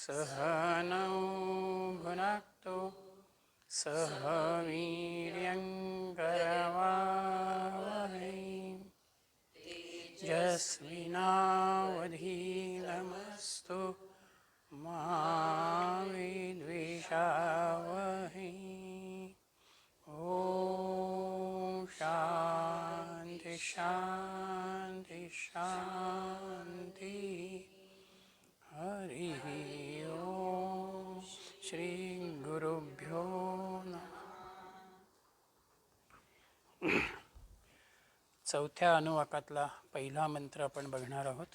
सहनौ भुनक्तु सह वीर्यङ्करवावहै तेजस्विनावधीतमस्तु मा विद्विषावहै। ॐ शान्ति शान्ति शान्ति। हरि ओम. श्री गुरुभ्यो नमः. चौथ्या अनुवाकातला पहिला मंत्र आपण बघणार आहोत.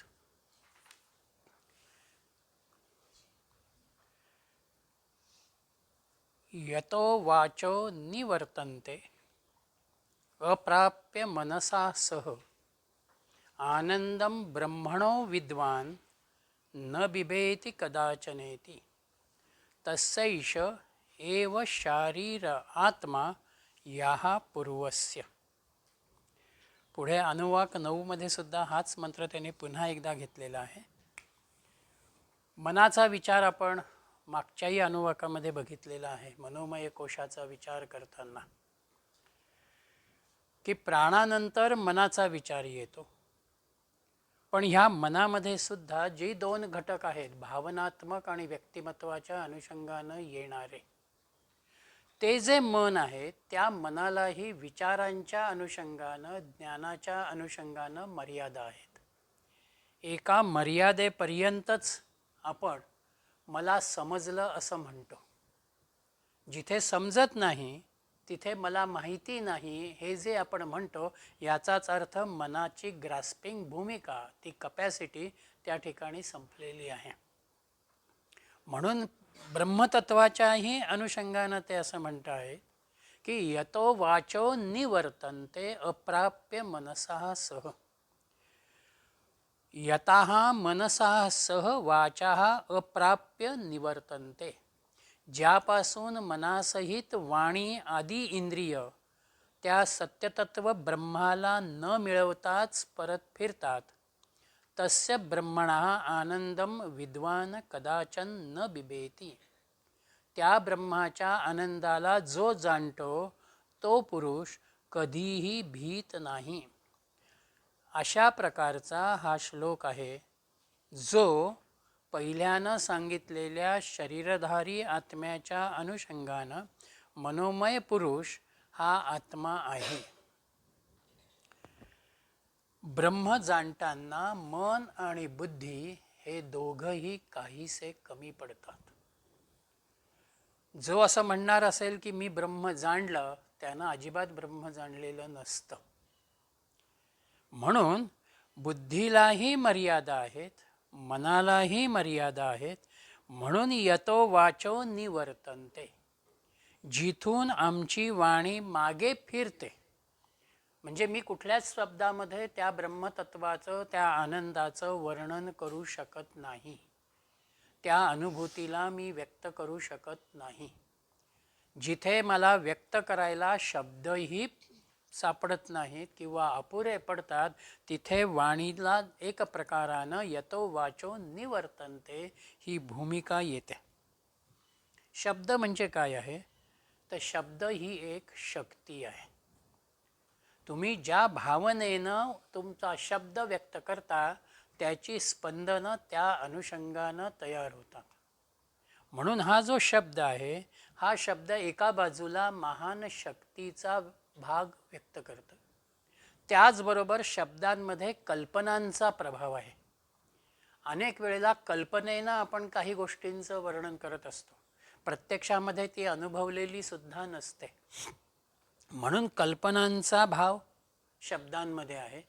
यतो वाचो निवर्तन्ते अप्राप्य मनसा सह आनंदम ब्रह्मणो विद्वान् न बिभेति कदाचनेति तस्यैष एव शारीर आत्मा याह पूर्वस्य. पुढे अनुवाक 9 मध्ये सुद्धा हाच मंत्र त्याने पुन्हा एकदा घेतलेला आहे. मनाचा विचार आपण मागच्याही अनुवाकामध्ये बघितलेला आहे. मनोमय कोशाचा विचार करताना की प्राणानंतर मनाचा विचार येतो. पण ह्या मनामध्ये सुद्धा जे 2 घटक आहेत, भावनात्मक आणि व्यक्तिमत्वाच्या अनुषंगानं येणारे, ते जे मन आहे त्या मनालाही विचारांच्या अनुषंगानं, ज्ञानाच्या अनुषंगानं मर्यादा आहेत. एका मर्यादेपर्यंतच आपण मला समजलं असं म्हणतो. जिथे समजत नाही तिथे मला माहिती नाही हे जे आपण म्हणतो, याचाच अर्थ मनाची ग्रास्पिंग भूमिका, ती कपॅसिटी त्या ठिकाणी संपलेली आहे. म्हणून ब्रह्मतत्वाच्याही अनुषंगानं ते असं म्हणत आहे की यतो वाचो निवर्तन्ते अप्राप्य मनसा सह. यतः मनसा सह वाचाः अप्राप्य निवर्तन्ते. ज्यापासून मनासहित वाणी आदी इंद्रिय त्या सत्यतत्व ब्रह्माला न मिळवताच परत फिरतात, तस्य ब्रह्मणः आनंदम विद्वान कदाचन न बिभेति. त्या ब्रह्माच्या आनंदाला जो जाणतो तो पुरुष कधीही भीत नाही. अशा प्रकारचा हा श्लोक आहे, जो पहिल्यानं सांगितलेल्या शरीरधारी आत्म्याच्या अनुषंगानं मनोमय पुरुष हा आत्मा आहे. ब्रह्म जाणताना मन आणि बुद्धी हे दोघंही काहीसे कमी पडतात. जो असं म्हणणार असेल की मी ब्रह्म जाणलं, त्यानं अजिबात ब्रह्म जाणलेलं नसतं. म्हणून बुद्धीलाही मर्यादा आहेत, मनालाही मर्यादा आहेत. म्हणून यतो वाचो निवर्तन्ते. जिथून आमची वाणी मागे फिरते, म्हणजे मी कुठल्याच शब्दामध्ये त्या ब्रह्मतत्वाचं, त्या आनंदाचं वर्णन करू शकत नाही. त्या अनुभूतीला मी व्यक्त करू शकत नाही. जिथे मला व्यक्त करायला शब्दही सापडत नाहीत किंवा अपुरे पडतात, तिथे वाणीला एक प्रकारानं यतो वाचो निवर्तन्ते ही भूमिका येते. शब्द म्हणजे काय आहे तर शब्द ही एक शक्ती आहे. तुम्ही ज्या भावनेनं तुमचा शब्द व्यक्त करता त्याची स्पंदनं त्या अनुषंगानं तयार होतात. म्हणून हा जो शब्द आहे, हा शब्द एका बाजूला महान शक्तीचा भाग व्यक्त करतं. त्याचबरोबर शब्दांमध्ये कल्पनांचा प्रभाव आहे. अनेक वेळेला कल्पनेनं आपण काही गोष्टींचं वर्णन करत असतो, प्रत्यक्षामध्ये ती अनुभवलेली सुद्धा नसते. म्हणून कल्पनांचा भाव शब्दांमध्ये आहे.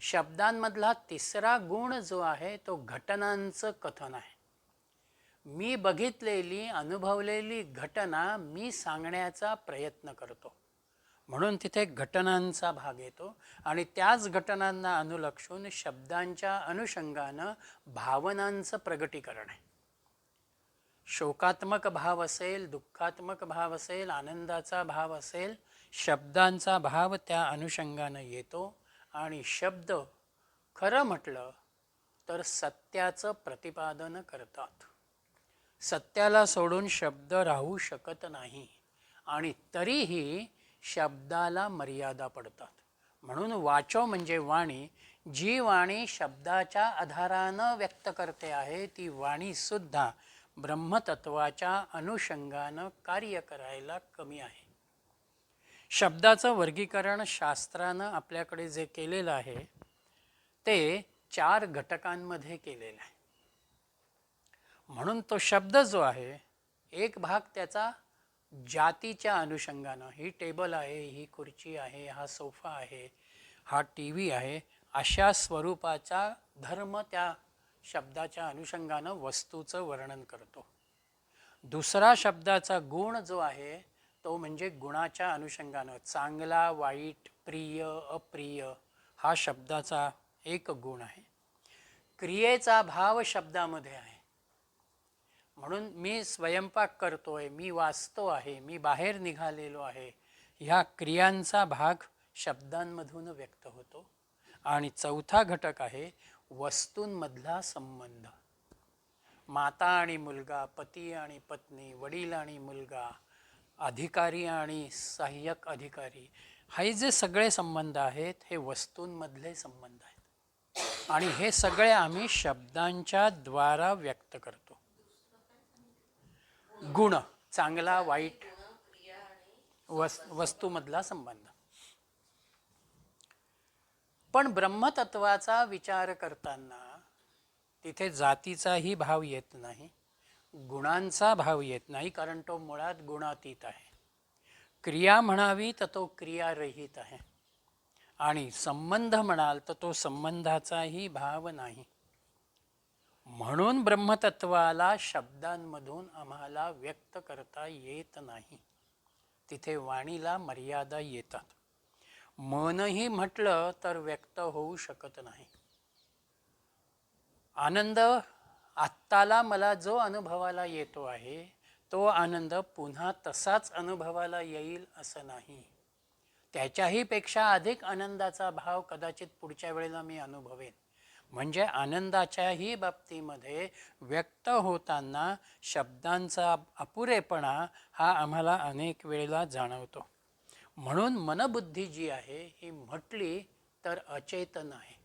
शब्दांमधला तिसरा गुण जो आहे तो घटनांचं कथन आहे. मी बघितलेली, अनुभवलेली घटना मी सांगण्याचा प्रयत्न करतो. म्हणून तिथे घटनांचा भाग येतो आणि त्याच घटनांना अनुलक्षून शब्दांच्या अनुषंगानं भावनांचं प्रगटीकरण आहे. शोकात्मक भाव असेल, दुःखात्मक भाव असेल, आनंदाचा भाव असेल, शब्दांचा भाव त्या अनुषंगानं येतो. आणि शब्द खरं म्हटलं तर सत्याचं प्रतिपादन करतात. सत्याला सोडून शब्द राहू शकत नाही आणि तरीही शब्दाला मर्यादा पडतात. म्हणून वाचो म्हणजे वाणी. जी वाणी शब्दाच्या आधारानं व्यक्त करते आहे ती वाणीसुद्धा ब्रह्मतत्वाच्या अनुषंगानं कार्य करायला कमी आहे. शब्दाचं वर्गीकरण शास्त्रानं आपल्याकडे जे केलेलं आहे ते 4 घटकांमध्ये केलेलं आहे. म्हणून तो शब्द जो आहे एक भाग त्याचा जातीच्या अनुषंगानं, ही टेबल आहे, ही खुर्ची आहे, हा सोफा आहे, हा टी व्ही आहे, अशा स्वरूपाचा धर्म त्या शब्दाच्या अनुषंगानं वस्तूचं वर्णन करतो. दुसरा शब्दाचा गुण जो आहे तो म्हणजे गुणाच्या अनुषंगानं, चांगला, वाईट, प्रिय, अप्रिय हा शब्दाचा एक गुण आहे. क्रियेचा भाव शब्दामध्ये आहे. म्हणून मी स्वयंपाक करतोय, मी वाचतो आहे, मी बाहेर निघालेलो आहे, ह्या क्रियांचा भाग शब्दांमधून व्यक्त होतो. आणि चौथा घटक आहे वस्तूंमधला संबंध. माता आणि मुलगा, पती आणि पत्नी, वडील आणि मुलगा, अधिकारी आणि सहाय्यक अधिकारी, हे जे सगळे संबंध आहेत हे वस्तूंमधले संबंध आहेत आणि हे सगळे आम्ही शब्दांच्या द्वारा व्यक्त करतो. गुण, चांगला, वाईट, वस्तूमधला संबंध. पण ब्रह्मतत्वाचा विचार करताना तिथे जातीचाही भाव येत नाही, गुणांचा भाव येत नाही, कारण तो मुळात गुणातीत आहे. क्रिया म्हणावी तर तो क्रियारहित आहे आणि संबंध म्हणाल तर तो संबंधाचाही भाव नाही. म्हणून ब्रह्मतत्वाला शब्दांमधून आम्हाला व्यक्त करता येत नाही. तिथे वाणीला मर्यादा येतात. मनही म्हटलं तर व्यक्त होऊ शकत नाही. आनंद आत्ताला मला जो अनुभवाला येतो आहे तो आनंद पुन्हा तसाच अनुभवाला येईल असं नाही. त्याच्याही पेक्षा अधिक आनंदाचा भाव कदाचित पुढच्या वेळेला मी अनुभवेन. म्हणजे आनंदाच्याही बाबतीमध्ये व्यक्त होताना शब्दांचा अपुरेपणा हा आम्हाला अनेक वेळेला जाणवतो. म्हणून मनबुद्धी जी आहे ही म्हटली तर अचेतन आहे.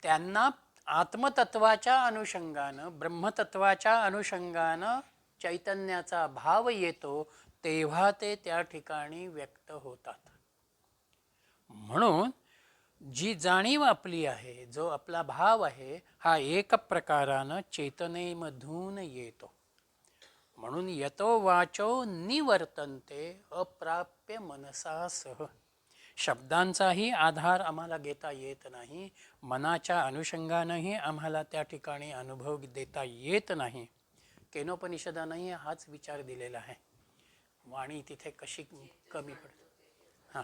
त्यांना आत्मतत्वाच्या अनुषंगानं, ब्रह्मतत्वाच्या अनुषंगानं चैतन्याचा भाव येतो तेव्हा ते त्या ठिकाणी व्यक्त होतात. म्हणून जी जाणीव आपली आहे, जो आपला भाव आहे, हा एक प्रकारानं चेतनेमधून येतो. म्हणून यतो वाचो निवर्तन्ते अप्राप्य मनसा सह. शब्दांचाही आधार आम्हाला घेता येत नाही, मनाच्या अनुषंगानंही आम्हाला त्या ठिकाणी अनुभव देता येत नाही. केनोपनिषदानंही हाच विचार दिलेला आहे. वाणी तिथे कशी कमी पडते. हां,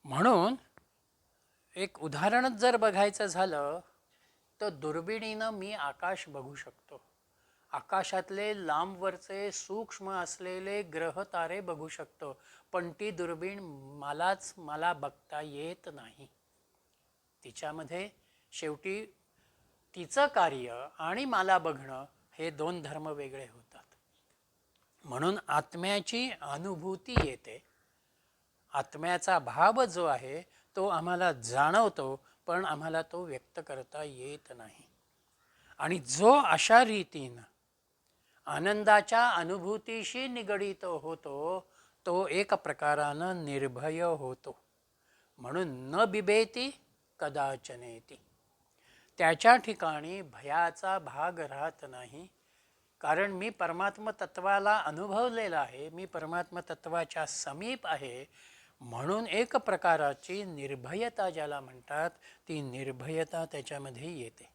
म्हणून एक उदाहरणच जर बघायचं झालं तर दुर्बिणीनं मी आकाश बघू शकतो. आकाशातले लांबवरचे सूक्ष्म असलेले ग्रह तारे बघू शकतो, पण ती दुर्बीण मला बघता येत नाही. तिच्यामध्ये शेवटी तिचं कार्य आणि मला बघणं हे 2 धर्म वेगळे होतात. म्हणून आत्म्याची अनुभूती येते. आत्म्याचा भाव जो आहे तो आम्हाला जाणवतो, पण आम्हाला तो व्यक्त करता येत नाही. आणि जो अशा रीतीनं आनंदाच्या अनुभूतीशी निगडित होतो तो एक प्रकारानं निर्भय होतो. म्हणून न बिबेती कदाचनेती. त्याच्या ठिकाणी भयाचा भाग राहत नाही, कारण मी परमात्म तत्वाला अनुभवलेला आहे, मी परमात्म तत्वाच्या समीप आहे. म्हणून एक प्रकाराची निर्भयता ज्याला म्हणतात ती निर्भयता त्याच्यामध्ये येते.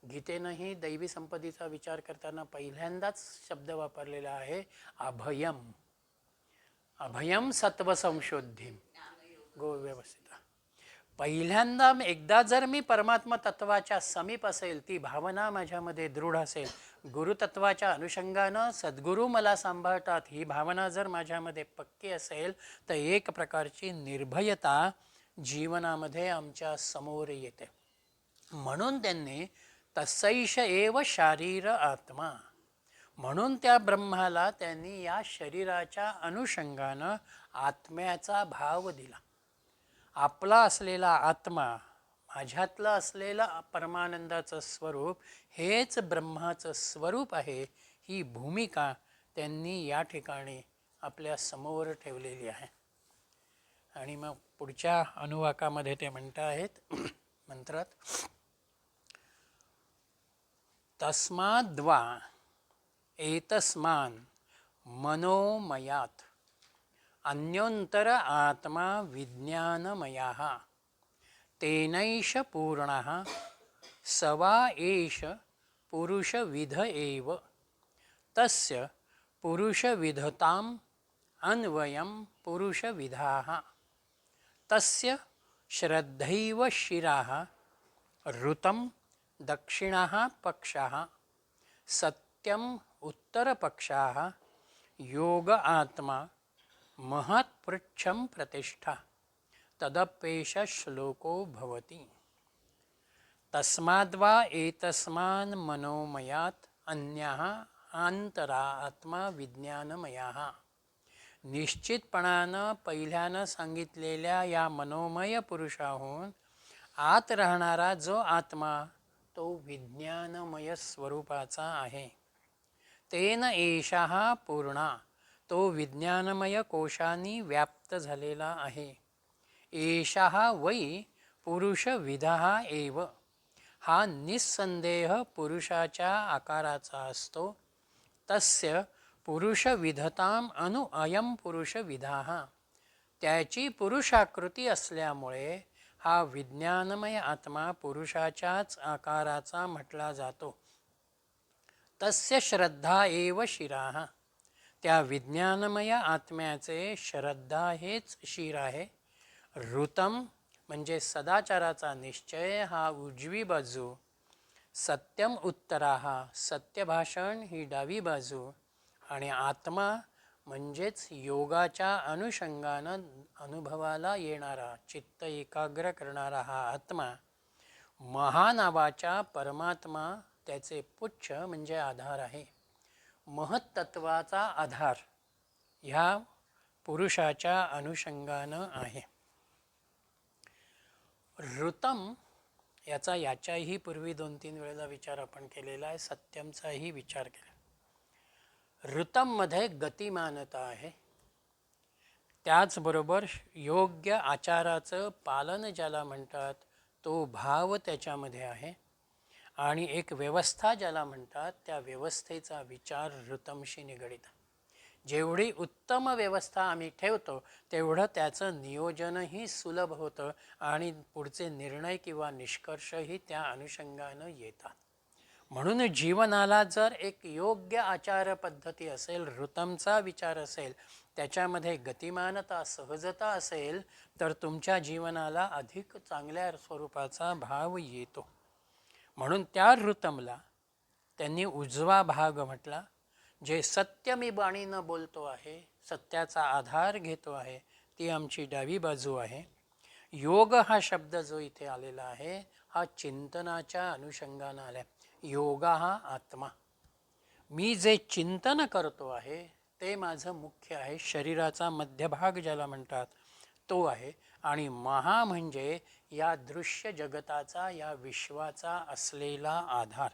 गीतेनंही दैवी संपत्तीचा विचार करताना पहिल्यांदाच शब्द वापरलेला आहे अभयम. अभयम सत्वसंशोधिम गो व्यवस्थिता. पहिल्यांदा एकदा जर मी परमात्मा तत्वाच्या समीप असेल, ती भावना माझ्यामध्ये दृढ असेल, गुरुतत्वाच्या अनुषंगानं सद्गुरू मला सांभाळतात ही भावना जर माझ्यामध्ये पक्की असेल तर एक प्रकारची निर्भयता जीवनामध्ये आमच्या समोर येते. म्हणून त्यांनी तस्सैष एव शारीर आत्मा, म्हणून त्या ब्रह्माला त्यांनी या शरीराच्या अनुषंगानं आत्म्याचा भाव दिला. आपला असलेला आत्मा, माझ्यातलं असलेलं परमानंदाचं स्वरूप हेच ब्रह्माचं स्वरूप आहे, ही भूमिका त्यांनी या ठिकाणी आपल्या समोर ठेवलेली आहे. आणि मग पुढच्या अनुवाकामध्ये ते म्हणत आहेत मंत्रात, तस्माद्वा एतस्मान् मनोमयात् अन्योन्तर आत्मा विज्ञानमयः तेनैष पूर्णः स वा एष पुरुषविध एव तस्य पुरुषविधताम् अन्वयं पुरुषविधाः तस्य श्रद्धैव शिराः ऋतं दक्षिणः पक्षः सत्यम् उत्तरपक्षाः योग आत्मा महत्पृच्छं प्रतिष्ठा तदप्येष श्लोको भवति. तस्माद्वा एतस्मान् मनोमयात् अन्यः आंतरा आत्मा विज्ञानमयः. निश्चितपणानं पहिल्यानं सांगितलेल्या या मनोमय पुरुषाहून आत राहणारा जो आत्मा तो विज्ञानमय स्वरूपाचा आहे. तेन एषः पूर्णा, तो विज्ञानमय कोशांनी व्याप्त झालेला आहे. एषः वै पुरुषविधः एव, हा निस्संदेह पुरुषाच्या आकाराचा असतो. तस्य पुरुषविधताम् अनु अयं पुरुषविधाः, त्याची पुरुषाकृती असल्यामुळे हा विज्ञानमय आत्मा पुरुषाच्याच आकाराचा म्हटला जातो. तस्य श्रद्धा एव शिराः, त्या विज्ञानमय आत्म्याचे श्रद्धा हेच शिर आहे. ऋतम म्हणजे सदाचाराचा निश्चय, हा उजवी बाजू. सत्यम उत्तराः, सत्यभाषण ही डावी बाजू. आणि आत्मा म्हणजेच योगाच्या अनुषंगानं अनुभवाला येणारा, चित्त एकाग्र करणारा हा आत्मा. महानावाच्या परमात्मा त्याचे पुच्छ म्हणजे आधार आहे. महत्त्वाचा आधार ह्या पुरुषाच्या अनुषंगानं आहे. ऋतम याच्याही पूर्वी 2-3 वेळेला विचार आपण केलेला आहे. सत्यमचाही विचार केला. ऋतममध्ये गतिमानता आहे. त्याचबरोबर योग्य आचाराचं पालन ज्याला म्हणतात तो भाव त्याच्यामध्ये आहे. आणि एक व्यवस्था ज्याला म्हणतात त्या व्यवस्थेचा विचार ऋतमशी निगडित. जेवढी उत्तम व्यवस्था आम्ही ठेवतो तेवढं त्याचं नियोजनही सुलभ होतं आणि पुढचे निर्णय किंवा निष्कर्षही त्या अनुषंगानं येतात. म्हणून जीवनाला जर एक योग्य आचार पद्धती असेल, ऋतमचा विचार असेल, त्याच्यामध्ये गतिमानता सहजता असेल तर तुमच्या जीवनाला अधिक चांगल्या स्वरूपाचा भाव येतो. म्हणून त्या ऋतमला त्यांनी उजवा भाग म्हटला. जे सत्य मी बाणीनं बोलतो आहे, सत्याचा आधार घेतो आहे, ती आमची डावी बाजू आहे. योग हा शब्द जो इथे आलेला आहे हा चिंतनाच्या अनुषंगानं आला. योगा हा आत्मा. मी जे चिंतन करतो आहे ते माझं मुख्य आहे. शरीराचा मध्यभाग ज्याला म्हणतात तो आहे. आणि महा म्हणजे या दृश्य जगताचा, या विश्वाचा असलेला आधार.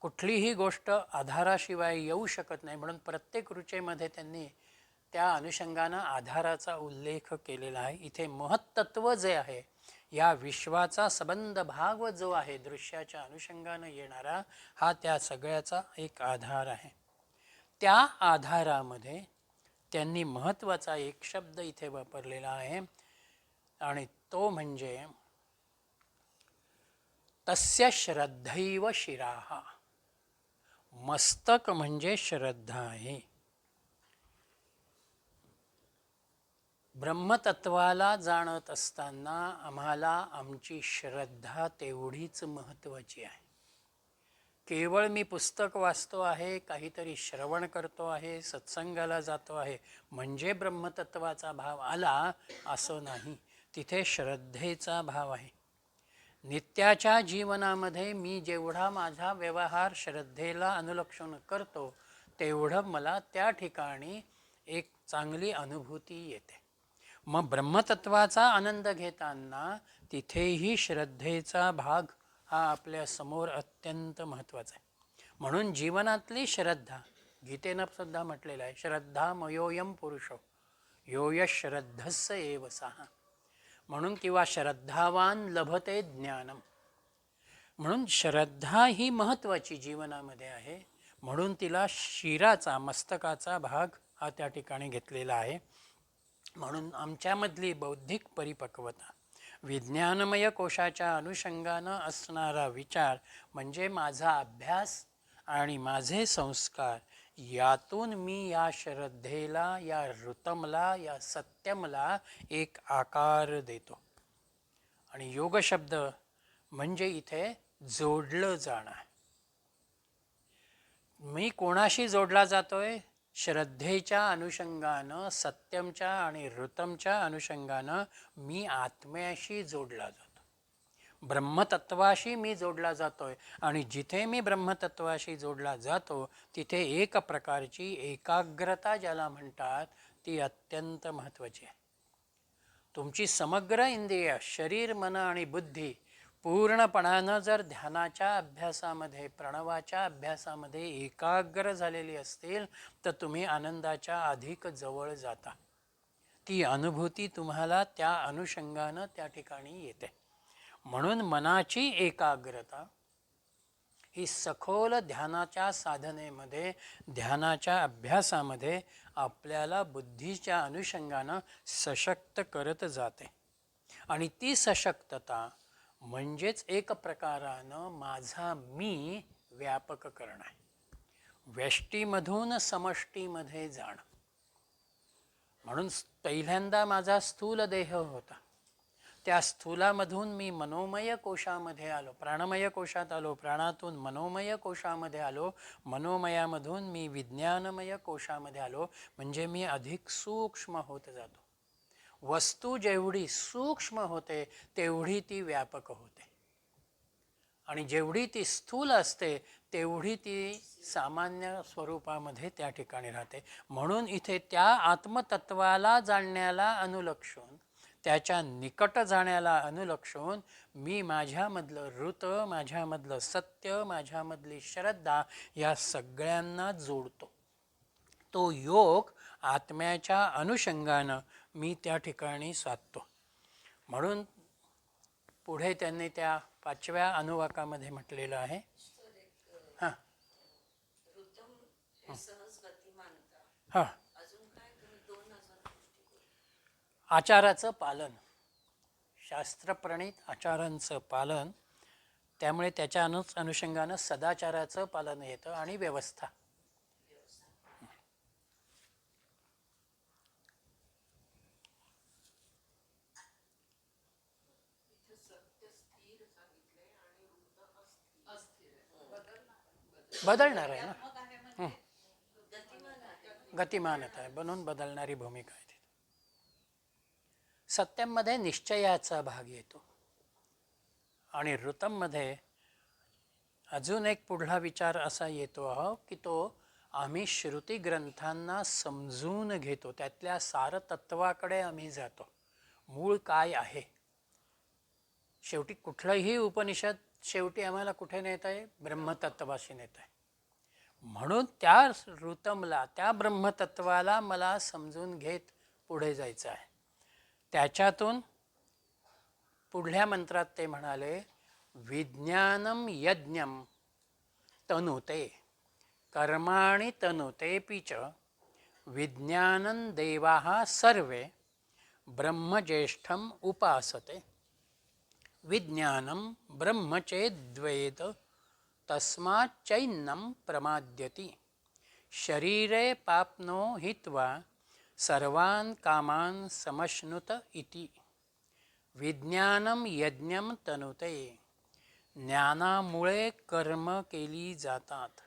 कुठलीही गोष्ट आधाराशिवाय येऊ शकत नाही. म्हणून प्रत्येक ऋचेमध्ये त्यांनी त्या अनुषंगानं आधाराचा उल्लेख केलेला आहे. इथे महत्त्व जे आहे, या विश्वाचा संबंध भाग जो आहे दृश्याच्या अनुषंगानं येणारा, हा त्या सगळ्याचा एक आधार आहे. त्या आधारामध्ये त्यांनी महत्त्वाचा एक शब्द इथे वापरलेला आहे आणि तो म्हणजे तस्य श्रद्धैव शिराः. मस्तक म्हणजे श्रद्धा आहे. ब्रह्मतत्वाला जाणत असताना आम्हाला आमची श्रद्धा तेवढीच महत्त्वाची आहे. केवळ मी पुस्तक वाचतो आहे, काहीतरी श्रवण करतो आहे, सत्संगाला जातो आहे म्हणजे ब्रह्मतत्वाचा भाव आला असं नाही. तिथे श्रद्धेचा भाव आहे. नित्याच्या जीवनामध्ये मी जेवढा माझा व्यवहार श्रद्धेला अनुलक्षून करतो तेवढं मला त्या ठिकाणी एक चांगली अनुभूती येते. मग ब्रह्मतत्वाचा आनंद घेताना तिथेही श्रद्धेचा भाग हा आपल्या समोर अत्यंत महत्त्वाचा आहे. म्हणून जीवनातली श्रद्धा, गीतेनं सुद्धा म्हटलेलं आहे, श्रद्धा मयोयम पुरुषो यो यश श्रद्धस्स एव सः. म्हणून किंवा श्रद्धावान लभते ज्ञानम. म्हणून श्रद्धा ही महत्त्वाची जीवनामध्ये आहे. म्हणून तिला शिराचा मस्तकाचा भाग हा त्या ठिकाणी घेतलेला आहे. म्हणून आमच्यामधली बौद्धिक परिपक्वता, विज्ञानमय कोशाच्या अनुषंगानं असणारा विचार म्हणजे माझा अभ्यास आणि माझे संस्कार, यातून मी या श्रद्धेला, या ऋतमला, या सत्यमला एक आकार देतो. आणि योग शब्द म्हणजे इथे जोडलं जाणं. मी कोणाशी जोडला जातोय? श्रद्धेच्या अनुषंगानं, सत्यमच्या आणि ऋतमच्या अनुषंगानं मी आत्म्याशी जोडला जातो, ब्रह्मतत्वाशी मी जोडला जातोय. आणि जिथे मी ब्रह्मतत्वाशी जोडला जातो तिथे एक प्रकारची एकाग्रता ज्याला म्हणतात ती अत्यंत महत्त्वाची आहे. तुमची समग्र इंद्रिय, शरीर, मन आणि बुद्धी पूर्णपणानं जर ध्यानाच्या अभ्यासामध्ये, प्रणवाच्या अभ्यासामध्ये एकाग्र झालेली असतील तर तुम्ही आनंदाच्या अधिक जवळ जाता. ती अनुभूती तुम्हाला त्या अनुषंगानं त्या ठिकाणी येते. म्हणून मनाची एकाग्रता ही सखोल ध्यानाच्या साधनेमध्ये, ध्यानाच्या अभ्यासामध्ये आपल्याला बुद्धीच्या अनुषंगानं सशक्त करत जाते. आणि ती सशक्तता म्हणजेच एक प्रकारानं माझा मी व्यापक करणं आहे, व्यष्टीमधून समष्टीमध्ये जाणं. म्हणून पहिल्यांदा माझा स्थूल देह होता, त्या स्थूलामधून मी मनोमय कोशामध्ये आलो, प्राणमय कोशात आलो, प्राणातून मनोमय कोशामध्ये आलो, मनोमयामधून मी विज्ञानमय कोशामध्ये आलो. म्हणजे मी अधिक सूक्ष्म होत जातो. वस्तू जेवढी सूक्ष्म होते तेवढी ती व्यापक होते, आणि जेवढी ती स्थूल असते तेवढी ती सामान्य स्वरूपामध्ये त्या ठिकाणी राहते. म्हणून इथे त्या आत्मतत्वाला जाणण्याला अनुलक्षून, त्याच्या निकट जाण्याला अनुलक्षून मी माझ्यामधलं ऋत, माझ्यामधलं सत्य, माझ्यामधली श्रद्धा या सगळ्यांना जोडतो. तो योग आत्म्याच्या अनुषंगानं मी त्या ठिकाणी साधतो. म्हणून पुढे त्यांनी त्या 5व्या अनुवाकामध्ये म्हटलेलं आहे, हां हां आचाराचं पालन, शास्त्रप्रणीत आचारांचं पालन. त्यामुळे त्याच्या अनुषंगानं सदाचाराचं पालन येतं आणि व्यवस्था. बदलणार आहे ना, गतिमानता आहे, बनून बदलणारी भूमिका आहे. सत्यममध्ये निश्चयाचा भाग येतो आणि ऋतममध्ये अजून एक पुढला विचार असा येतो की तो आम्ही श्रुती ग्रंथांना समजून घेतो, त्यातल्या सारतत्वाकडे आम्ही जातो. मूळ काय आहे? शेवटी कुठलंही उपनिषद शेवटी आम्हाला कुठे नेत आहे? ब्रह्मतत्वाशी नेत आहे. म्हणून त्या ऋतमला, त्या ब्रह्मतत्वाला मला समजून घेत पुढे जायचं आहे. त्याच्यातून पुढल्या मंत्रात ते म्हणाले, विज्ञानम यज्ञम तनुते कर्माणि तनुतेपि च विज्ञानं देवाः सर्वे ब्रह्मज्येष्ठम उपासते. विज्ञानं ब्रह्म चेद्वेद तस्माच्चैनं प्रमाद्यति शरीरे पाप्नो हित्वा सर्वान् कामान् समश्नुत इति. विज्ञानं यज्ञं तनुते. ज्ञानामुळे कर्म केली जातात.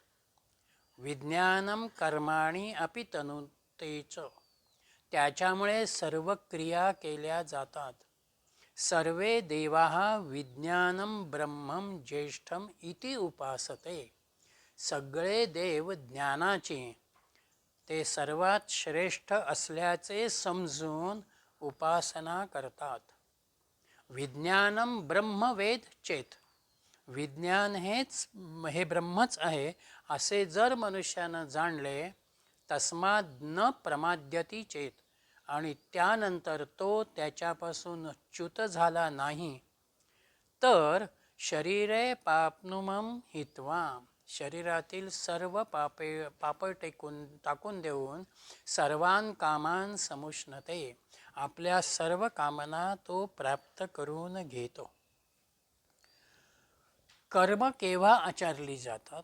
विज्ञानं कर्माणि अपि तनुते च. त्याच्यामुळे सर्व क्रिया केल्या जातात. सर्वे देवाः विज्ञानं ब्रह्मं ज्येष्ठम इति उपासते. सगळे देव ज्ञानाचे ते सर्वात श्रेष्ठ असल्याचे समजून उपासना करतात. विज्ञानम ब्रह्मवेद चेत. विज्ञान हे ब्रह्मच आहे असे जर मनुष्यानं जाणले, तस्माद न प्रमाद्यती चेत, आणि त्यानंतर तो त्याच्यापासून च्युत झाला नाही, तर शरीरे पापनुमं हित्वा, शरीरातील सर्व पाप टाकून देऊन सर्वान कामान समुष्णते, आपल्या सर्व कामना तो प्राप्त करून घेतो. कर्म केव्हा आचरली जातात?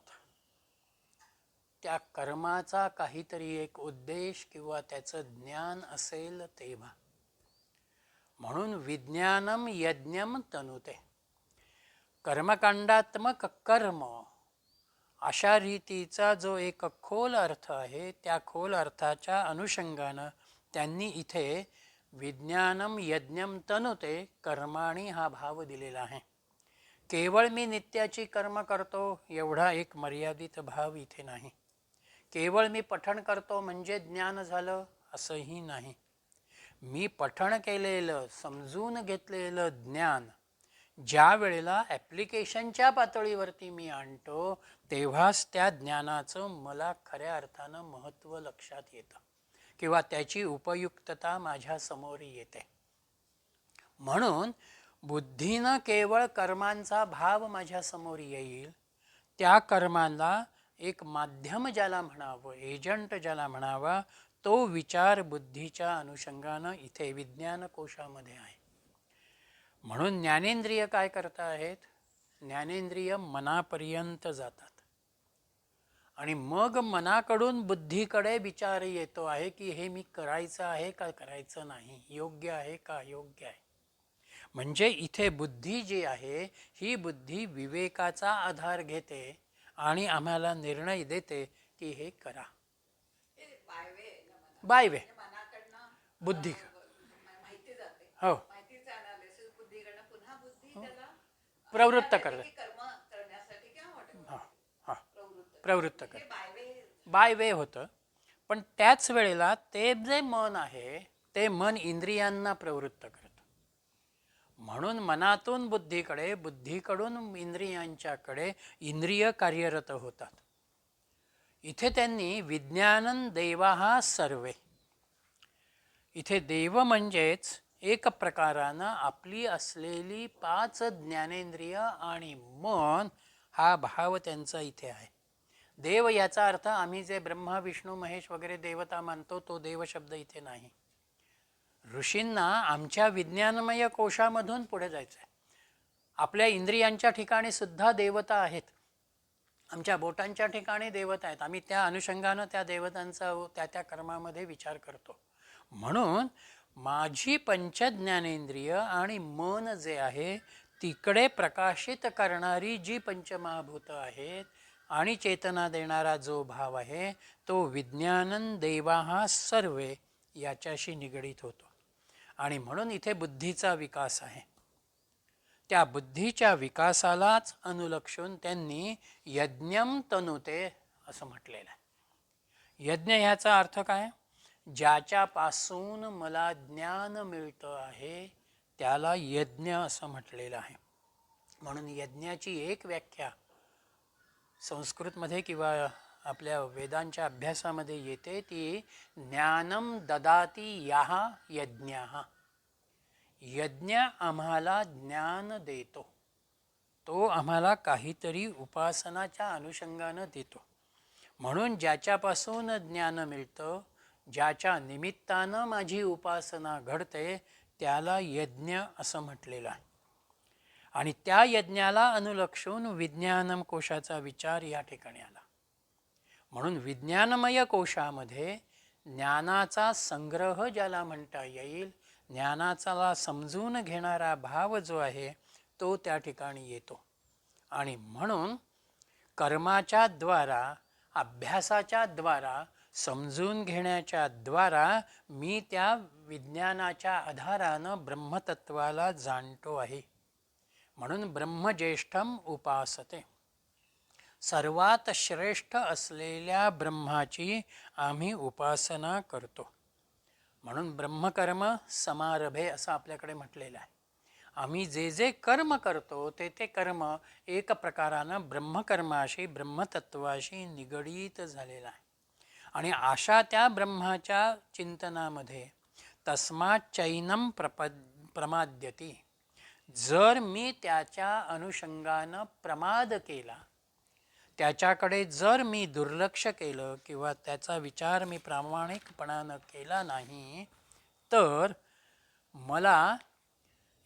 त्या कर्माचा काहीतरी एक उद्देश किंवा त्याचं ज्ञान असेल तेव्हा. म्हणून विज्ञानम यज्ञम तनुते. कर्मकांडात्मक कर्म अशा रीतीचा जो एक खोल अर्थ आहे, त्या खोल अर्थाच्या अनुषंगानं त्यांनी इथे विज्ञानम यज्ञम तनुते कर्माणी हा भाव दिलेला आहे. केवळ मी नित्याची कर्म करतो एवढा एक मर्यादित भाव इथे नाही. केवळ मी पठण करतो म्हणजे ज्ञान झालं असंही नाही. मी पठण केलेलं, समजून घेतलेलं ज्ञान ज्या वेळेला ॲप्लिकेशनच्या पातळीवरती मी आणतो, तेव्हाच त्या ज्ञानाचं मला खऱ्या अर्थानं महत्त्व लक्षात येतं किंवा त्याची उपयुक्तता माझ्या समोर येते. म्हणून बुद्धीनं केवळ कर्मांचा भाव माझ्या समोर येईल, त्या कर्मांना एक माध्यम ज्याला म्हणावं, एजंट ज्याला म्हणावा, तो विचार बुद्धीच्या अनुषंगानं इथे विज्ञान कोशामध्ये आहे. म्हणून ज्ञानेंद्रिय काय करत आहेत? ज्ञानेंद्रिय मनापर्यंत जातात आणि मग मनाकडून बुद्धीकडे विचार येतो आहे की हे मी करायचं आहे का करायचं नाही, योग्य आहे का अयोग्य आहे. म्हणजे इथे बुद्धी जी आहे ही बुद्धी विवेकाचा आधार घेते आणि आम्हाला निर्णय देते की हे करा. बाय वे बुद्धी. हो, प्रवृत्त करते. प्रवृत्त करते. बाय वे होतं. पण त्याच वेळेला ते जे मन आहे ते मन इंद्रियांना प्रवृत्त करतं. म्हणून मनातून बुद्धीकडे, बुद्धीकडून इंद्रियांच्याकडे इंद्रिय कार्यरत होतात. इथे त्यांनी विज्ञानं देवाः सर्वे. इथे देव म्हणजेच एक प्रकारानं आपली असलेली 5 ज्ञानेंद्रिय आणि मन हा भाव त्यांचा इथे आहे. देव याचा अर्थ आम्ही जे ब्रह्मा विष्णू महेश वगैरे देवता मानतो तो देव शब्द इथे नाही. ऋषींना आमच्या विज्ञानमय कोशामधून पुढे जायचं आहे. आपल्या इंद्रियांच्या ठिकाणी सुद्धा देवता आहेत, आमच्या बोटांच्या ठिकाणी देवता आहेत. आम्ही त्या अनुषंगानं त्या देवतांचा त्या कर्मामध्ये विचार करतो. म्हणून माझी पंचज्ञानेंद्रिय आणि मन जे आहे तिकडे प्रकाशित करणारी जी पंचमहाभूतं आहेत आणि चेतना देणारा जो भाव आहे तो विज्ञानं देवाः सर्वे याच्याशी निगडीत होतो. आणि म्हणून इथे बुद्धीचा विकास आहे. त्या बुद्धीच्या विकासालाच अनुलक्षून त्यांनी यज्ञम तनुते असं म्हटलेलं आहे. यज्ञ ह्याचा अर्थ काय? ज्याच्यापासून मला ज्ञान मिळतं आहे त्याला यज्ञ असं म्हटलेलं आहे. म्हणून यज्ञाची एक व्याख्या संस्कृतमध्ये किंवा आपल्या वेदांच्या अभ्यासामध्ये येते ती ज्ञानम ददाती याः यज्ञः. यज्ञ आम्हाला ज्ञान देतो, तो आम्हाला काहीतरी उपासनाच्या अनुषंगानं देतो. म्हणून ज्याच्यापासून ज्ञान मिळतं, ज्याच्या निमित्तानं माझी उपासना घडते त्याला यज्ञ असं म्हटलेलं आहे. आणि त्या यज्ञाला अनुलक्षून विज्ञानम कोशाचा विचार या ठिकाणी आला. म्हणून विज्ञानमय कोशामध्ये ज्ञानाचा संग्रह ज्याला म्हणता येईल, ज्ञानाचा समजून घेणारा भाव जो आहे तो त्या ठिकाणी येतो. आणि म्हणून कर्माच्या द्वारा, अभ्यासाच्या द्वारा समजून घेण्याच्या द्वारा मी त्या विज्ञानाच्या आधारानं ब्रह्मतत्वाला जाणतो आहे. म्हणून ब्रह्मज्येष्ठम उपासते. सर्वात श्रेष्ठ असलेल्या ब्रह्माची आम्ही उपासना करतो. म्हणून ब्रह्मकर्म समारभे असं आपल्याकडे म्हटलेलं आहे. आम्ही जे जे कर्म करतो ते कर्म एक प्रकारानं ब्रह्मकर्माशी ब्रह्मतत्वाशी निगडीत झालेला आहे. आणि अशा त्या ब्रह्माच्या चिंतनामध्ये तस्मात् चैनम प्रमाद्यती. जर मी त्याच्या अनुषंगानं प्रमाद केला, त्याच्याकडे जर मी दुर्लक्ष केलं किंवा त्याचा विचार मी प्रामाणिकपणानं केला नाही, तर मला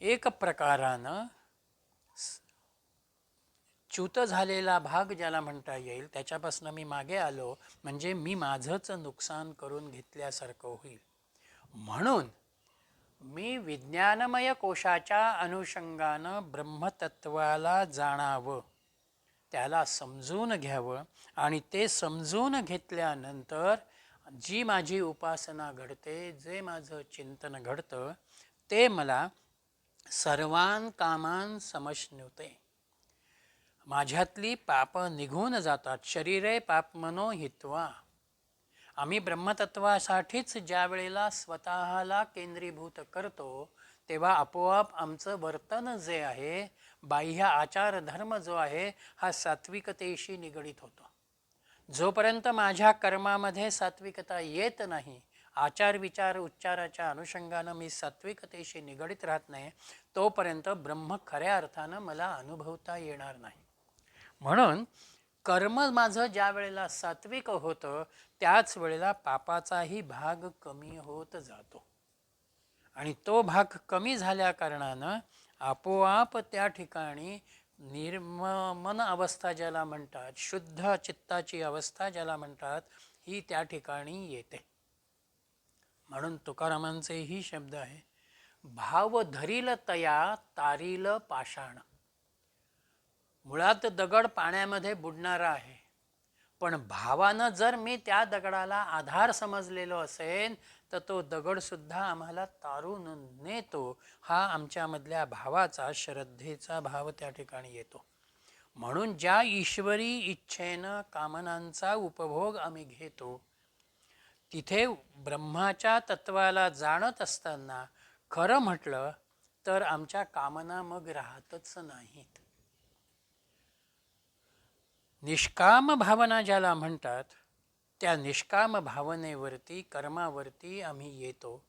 एक प्रकारानं च्युत झालेला भाग ज्याला म्हणता येईल त्याच्यापासून मी मागे आलो, म्हणजे मी माझंच नुकसान करून घेतल्यासारखं होईल. म्हणून मी विज्ञानमय कोशाच्या अनुषंगानं ब्रह्मतत्वाला जाणावं, त्याला समजून घ्यावं आणि ते समजून घेतल्यानंतर जी माझी उपासना घडते, जे माझं चिंतन घडतं, ते मला सर्वान कामान समश्नुते. माझ्यातली पाप निघून जातात. शरीरे पापमनो हित्वा. आम्ही ब्रह्मतत्वासाठीच ज्या वेळेला स्वतःला केंद्रीभूत करतो, तेव्हा आपोआप आमचं वर्तन जे आहे, बाह्य आचार धर्म जो आहे, हा सात्विकतेशी निगडीत होतो. जोपर्यंत माझ्या कर्मामध्ये सात्विकता येत नाही, आचार विचार उच्चाराच्या अनुषंगानं मी सात्विकतेशी निगडीत राहत नाही, तोपर्यंत ब्रह्म खऱ्या अर्थानं मला अनुभवता येणार नाही. म्हणून कर्म माझं ज्या वेळेला सात्विक होतं, त्याच वेळेला पापाचाही भाग कमी होत जातो. आणि तो भाग कमी झाल्या कारणानं आपोआप त्या ठिकाणी निर्मन अवस्था ज्याला म्हणतात, शुद्ध चित्ताची अवस्था ज्याला म्हणतात, ही त्या ठिकाणी येते. म्हणून तुकारामांचेही शब्द आहे, भाव धरील तया तारील पाषाण. मुळात दगड पाण्यामध्ये बुडणारा आहे, पण भावानं जर मी त्या दगडाला आधार समजलेलो असेल, तर तो दगडसुद्धा आम्हाला तारून नेतो. हा आमच्यामधल्या भावाचा, श्रद्धेचा भाव त्या ठिकाणी येतो. म्हणून ज्या ईश्वरी इच्छेनं कामनांचा उपभोग आम्ही घेतो, तिथे ब्रह्माच्या तत्वाला जाणत असताना खरं म्हटलं तर आमच्या कामना मग राहतच नाहीत. निष्काम भावना ज्याला म्हणतात, त्या निष्काम भावनेवरती, कर्मावरती आम्ही येतो.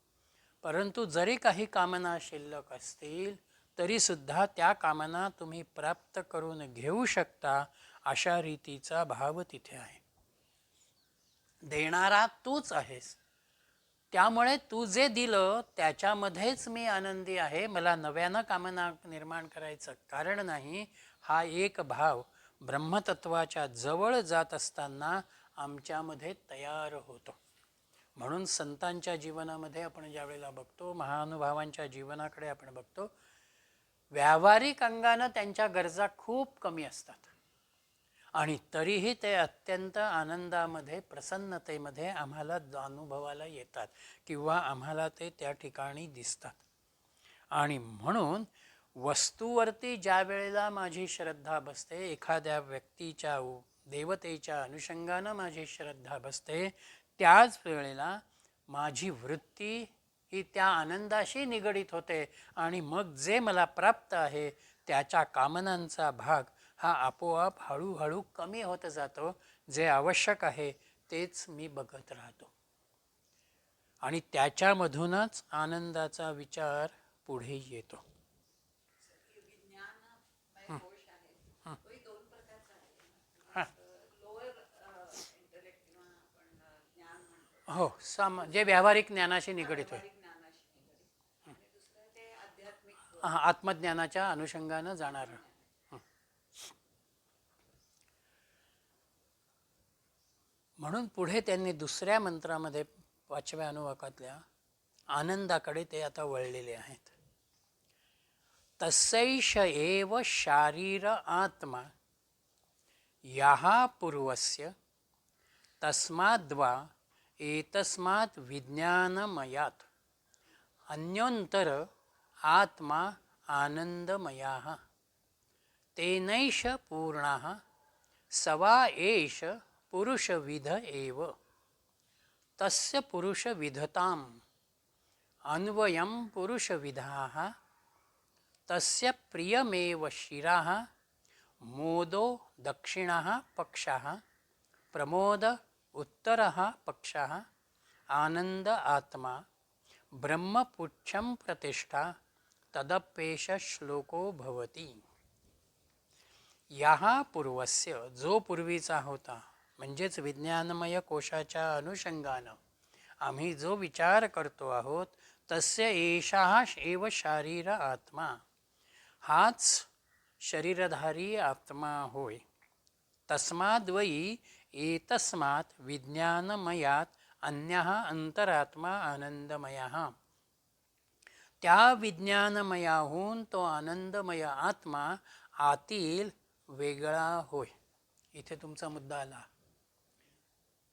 परंतु जरी काही कामना शिल्लक असतील, तरीसुद्धा त्या कामना तुम्ही प्राप्त करून घेऊ शकता, अशा रीतीचा भाव तिथे आहे. देणारा तूच आहेस, त्यामुळे तू जे दिलं त्याच्यामध्येच मी आनंदी आहे, मला नव्यानं कामना निर्माण करायचं कारण नाही. हा एक भाव ब्रह्मतत्वाच्या जवळ जात असताना आमच्यामध्ये तयार होतो. म्हणून संतांच्या जीवनामध्ये आपण ज्या वेळेला बघतो, महानुभावांच्या जीवनाकडे आपण बघतो, व्यावहारिक अंगानं त्यांच्या गरजा खूप कमी असतात आणि तरीही ते अत्यंत आनंदामध्ये, प्रसन्नतेमध्ये आम्हाला अनुभवाला येतात किंवा आम्हाला ते त्या ठिकाणी दिसतात. आणि म्हणून वस्तूवरती ज्या वेळेला माझी श्रद्धा बसते, एखाद्या व्यक्तीच्या देवतेच्या अनुषंगानं माझी श्रद्धा बसते, त्याच वेळेला माझी वृत्ती ही त्या आनंदाशी निगडीत होते आणि मग जे मला प्राप्त आहे त्याच्या कामनांचा भाग हा आपोआप हळूहळू कमी होत जातो. जे आवश्यक आहे तेच मी बघत राहतो आणि त्याच्यामधूनच आनंदाचा विचार पुढे येतो. हो, जे व्यावहारिक ज्ञानाशी निगडीत होय. आत्मज्ञानाच्या अनुषंगानं जाणार. म्हणून पुढे त्यांनी दुसऱ्या मंत्रामध्ये 5व्या अनुवाकातल्या आनंदाकडे ते आता वळलेले आहेत. तस्यैष एव शारीर आत्मा याहा पूर्वस्य तस्माद्वा एतस्मात् विज्ञानमयात् अन्योन्तर आत्मा आनंदमयाः तेनैष पूर्णः सवा एष पुरुषविध एव तस्य पुरुषविधताम् अन्वयं पुरुषविधाः तस्य प्रियमेव शिरः मोदो दक्षिणः पक्षः प्रमोद उत्तरः पक्षः आनंद आत्मा ब्रह्मपुच्छं प्रतिष्ठा तदप्येष श्लोको भवति. याहा पूर्वस्य जो पूर्वीचा होता म्हणजेच विज्ञानमय कोशाच्या अनुषंगानं आम्ही जो विचार करतो आहोत तस्य एषः एव शारीर आत्मा हाच शरीरधारी आत्मा होय. तस्माद्वै एतस्मात् विज्ञानमयात् अन्यः अंतरात्मा आनंदमयः त्या विज्ञानमयाहून तो आनंदमय आत्मा आतील वेगळा होय. इथे तुमचा मुद्दा आला.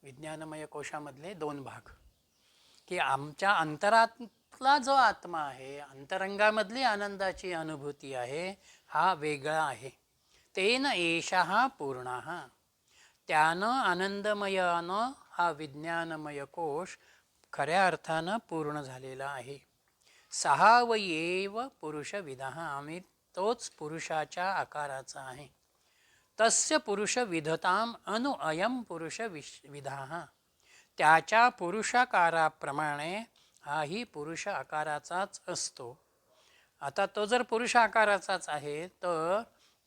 विज्ञानमय कोशामधले दोन भाग की आमच्या अंतरातला जो आत्मा आहे अंतरंगामधली आनंदाची अनुभूती आहे हा वेगळा आहे. तेन एषः पूर्णः त्यानं आनंदमयानं हा विज्ञानमय कोश खऱ्या अर्थानं पूर्ण झालेला आहे. सहा वयेव पुरुषविदः आम्ही तोच पुरुषाच्या आकाराचा आहे. तस्य पुरुषविधताम अनु अयम पुरुषविधाः त्याच्या पुरुषाकाराप्रमाणे हाही पुरुष आकाराचाच असतो. आता तो जर पुरुष आकाराचाच आहे तर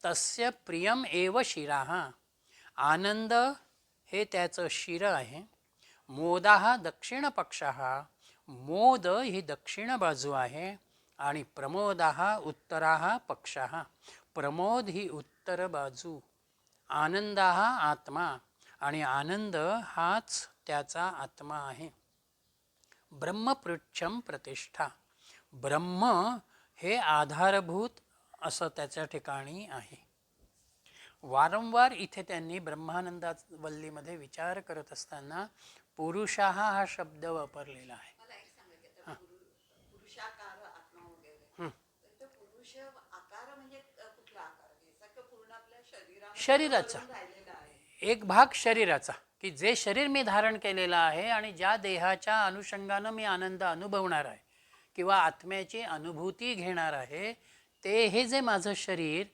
तस्य प्रियम एव शिराः आनंद हे त्याचं शिर आहे. मोदाः दक्षिण पक्षः मोद ही दक्षिण बाजू आहे आणि प्रमोदाः उत्तराः पक्षः प्रमोद ही उत्तर बाजू. आनंदाः आत्मा आणि आनंद हाच त्याचा आत्मा आहे. ब्रह्मपृच्छं प्रतिष्ठा ब्रह्म हे आधारभूत असं त्याच्या ठिकाणी आहे. वारंवार इथे त्यांनी ब्रह्मानंदवल्लीमध्ये विचार करत असताना पुरुषः हा शब्द वापरलेला आहे. शरीराचा एक भाग शरीराचा की जे शरीर मी धारण केलेलं आहे आणि ज्या देहाच्या अनुषंगानं मी आनंद अनुभवणार आहे किंवा आत्म्याची अनुभूती घेणार आहे ते हे जे माझं शरीर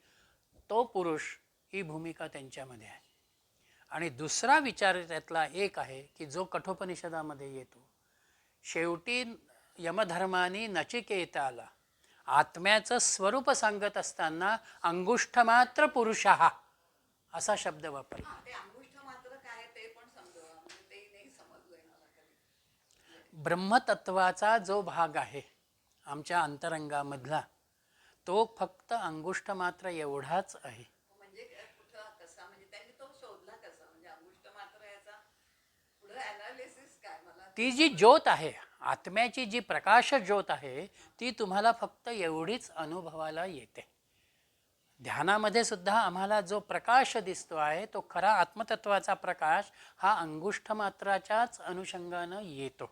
तो पुरुष ही भूमिका त्यांच्यामध्ये आहे. आणि दुसरा विचार त्यातला एक आहे की जो कठोपनिषदामध्ये येतो. शेवटी यमधर्मानी नचिकेताला आत्म्याचं स्वरूप सांगत असताना अंगुष्ठ मात्र पुरुषः असा शब्द वापरला. ब्रह्मतत्वाचा जो भाग आहे आमच्या अंतरंगामधला तो फक्त अंगुष्ठ मात्र एवढाच आहे. ती जी ज्योत आहे आत्म्याची जी प्रकाश ज्योत आहे ती तुम्हाला फक्त एवढीच अनुभवाला येते. ध्यानामध्ये सुद्धा आम्हाला जो प्रकाश दिसतो आहे तो खरा आत्मतत्वाचा प्रकाश हा अंगुष्ठ मात्राच्याच अनुषंगानं येतो.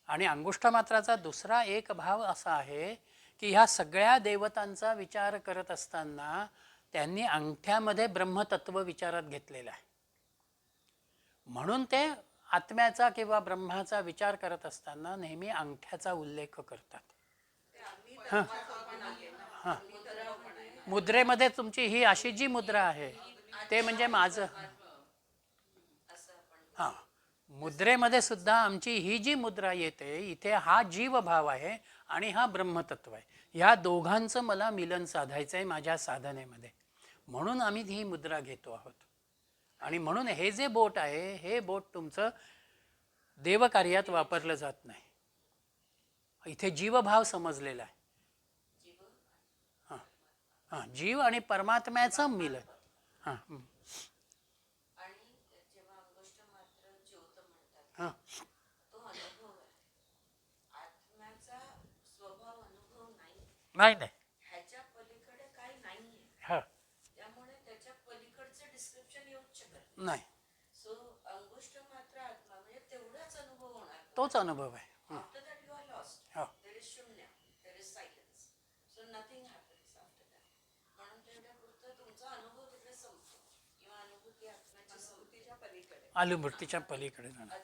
आणि अंगुष्ठ मात्राचा दुसरा एक भाव असा आहे की ह्या सगळ्या देवतांचा विचार करत असताना त्यांनी अंगठ्यामध्ये ब्रह्मतत्व विचारात घेतलेलं आहे. म्हणून ते आत्म्याचा किंवा ब्रह्माचा विचार करत असताना नेहमी अंगठ्याचा उल्लेख करतात. हां हां मुद्रेमध्ये तुमची ही अशी जी मुद्रा आहे ते म्हणजे माझं. हां मुद्रेमध्ये सुद्धा आमची ही जी मुद्रा येते इथे हा जीवभाव आहे आणि हा ब्रह्मतत्व आहे. ह्या दोघांचं मला मिलन साधायचं आहे माझ्या साधनेमध्ये म्हणून आम्ही ही मुद्रा घेतो आहोत. आणि म्हणून हे जे बोट आहे हे बोट तुमचं देवकार्यात वापरलं जात नाही. इथे जीवभाव समजलेला आहे. हां हां जीव आणि परमात्म्याचं मिलन. हां हां नाही नाही हां नाही तोच अनुभव आहे. After that you are lost. हो. There is shunya, there is silence. So nothing happens after that. म्हणून तेवढ्यापुरतं तुमचा अनुभव तिथे संपतो किंवा अनुभूती आत्म्याची अनुभूतीच्या पलीकडे अनुभूतीच्या पलीकडे जाणं.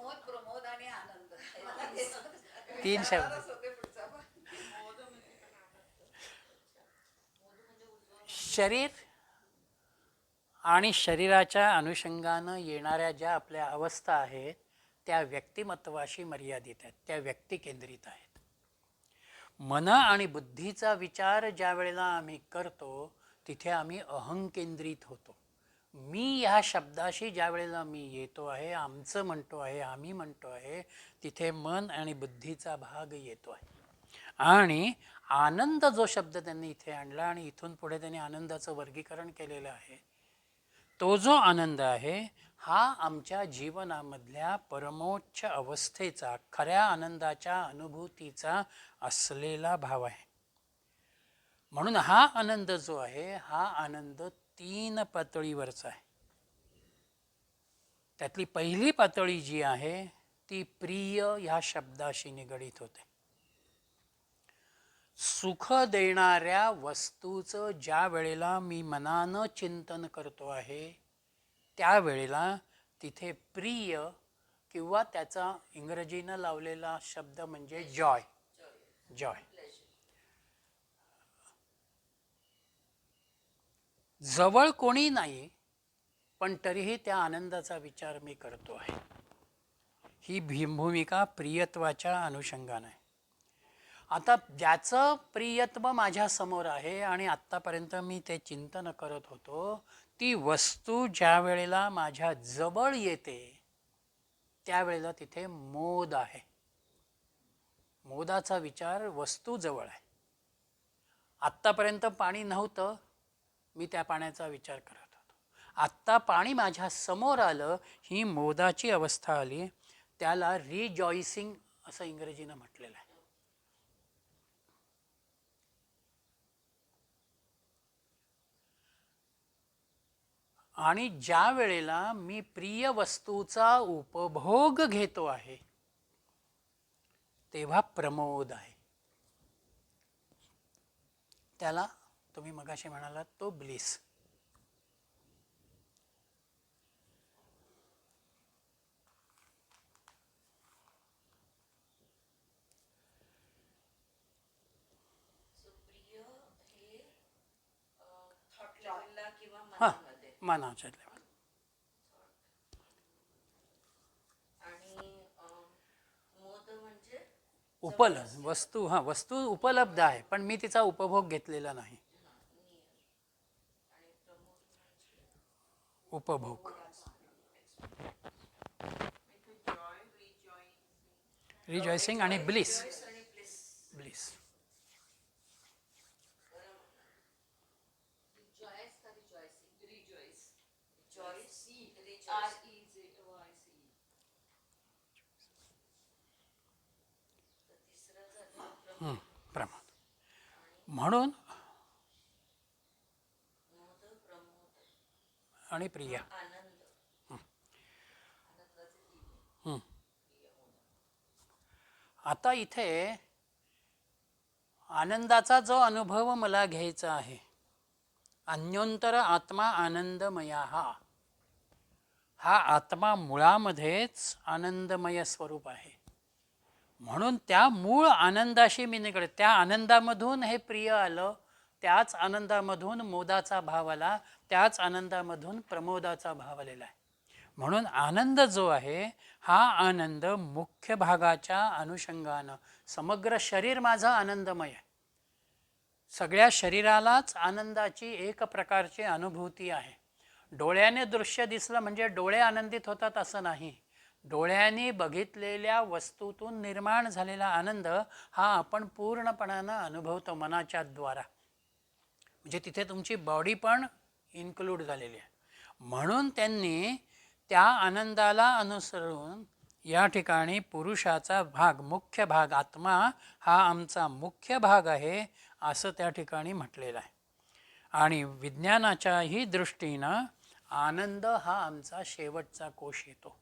मोद, प्रमोद आणि आनंद 3 शब्द. शरीर आणि शरीराच्या अनुषंगानं येणाऱ्या ज्या आपल्या अवस्था आहेत त्या व्यक्तिमत्वाशी मर्यादित आहेत, त्या व्यक्तिकेंद्रित आहेत. मन आणि बुद्धीचा विचार ज्या वेळेला आम्ही करतो तिथे आम्ही अहंकेंद्रित होतो. मी ह्या शब्दाशी ज्या वेळेला मी येतो आहे, आमचं म्हणतो आहे, आम्ही म्हणतो आहे, तिथे मन आणि बुद्धीचा भाग येतो आहे. आणि आनंद जो शब्द त्यांनी इथे आणला आणि इथून पुढे त्यांनी आनंदाचं वर्गीकरण केलेलं आहे, तो जो आनंद आहे हा आमच्या जीवनामधल्या परमोच्च अवस्थेचा, खऱ्या आनंदाच्या अनुभूतीचा असलेला भाव आहे. म्हणून हा आनंद जो आहे हा आनंद 3 पातळीवरचा आहे. त्यातली पहिली पातळी जी आहे ती प्रिय ह्या शब्दाशी निगडीत होते. सुख देणाऱ्या वस्तूचं ज्या वेळेला मी मनानं चिंतन करतो आहे त्यावेळेला तिथे प्रिय किंवा त्याचा इंग्रजीनं लावलेला शब्द म्हणजे जॉय. जॉय. जवळ कोणी नाही पण तरीही त्या आनंदाचा विचार मी करतो आहे. ही भूमिका प्रियत्वाच्या अनुषंगाने आहे. आता ज्याचं प्रियत्व माझ्या समोर आहे आणि आत्तापर्यंत मी ते चिंतन करत होतो, ती वस्तू ज्या वेळेला माझ्या जवळ येते त्यावेळेला तिथे मोद आहे. मोदाचा विचार वस्तू जवळ आहे. आत्तापर्यंत पाणी नव्हतं, मी त्या पाण्याचा विचार करत होतो. आत्ता पाणी माझ्या समोर आलं, ही मोदाची अवस्था आली. त्याला रिजॉईसिंग असं इंग्रजीनं म्हटलेलं आहे. आणि ज्या वेळेला मी प्रिय वस्तूचा उपभोग घेतो आहे तेव्हा प्रमोद आहे. त्याला तुम्ही मगाशी म्हणालात तो ब्लिस. हां, मनाच्या लेवल. उपलब्ध वस्तू. हां, वस्तू उपलब्ध आहे पण मी तिचा उपभोग घेतलेला नाही. उपभोग. रिजॉयसिंग आणि ब्लिस. ब्लिस. प्रमाण. म्हणून आणि प्रिया. आता इथे आनंदाचा जो अनुभव मला घ्यायचा आहे, अन्योंतर आत्मा आनंदमया, हा आत्मा मुळामध्येच आनंदमय स्वरूप आहे. म्हणून त्या मूळ आनंदाशी मी निगडीत. त्या आनंदामधून हे प्रिय आलं, त्याच आनंदामधून मोदाचा भाव आला, त्याच आनंदामधून प्रमोदाचा भाव आलेला आहे. म्हणून आनंद जो आहे हा आनंद मुख्य भागाच्या अनुषंगानं, समग्र शरीर माझं आनंदमय आहे. सगळ्या शरीरालाच आनंदाची एक प्रकारची अनुभूती आहे. डोळ्याने दृश्य दिसलं म्हणजे डोळे आनंदित होतात असं नाही. डोळ्यांनी बघितलेल्या वस्तूतून निर्माण झालेला आनंद हा आपण पूर्णपणानं अनुभवतो मनाच्या द्वारा. म्हणजे तिथे तुमची बॉडी पण इन्क्लूड झालेली आहे. म्हणून त्यांनी त्या आनंदाला अनुसरून या ठिकाणी पुरुषाचा भाग, मुख्य भाग, आत्मा हा आमचा मुख्य भाग आहे असं त्या ठिकाणी म्हटलेलं आहे. आणि विज्ञानाच्याही दृष्टीनं आनंद हा आमचा शेवटचा कोश येतो.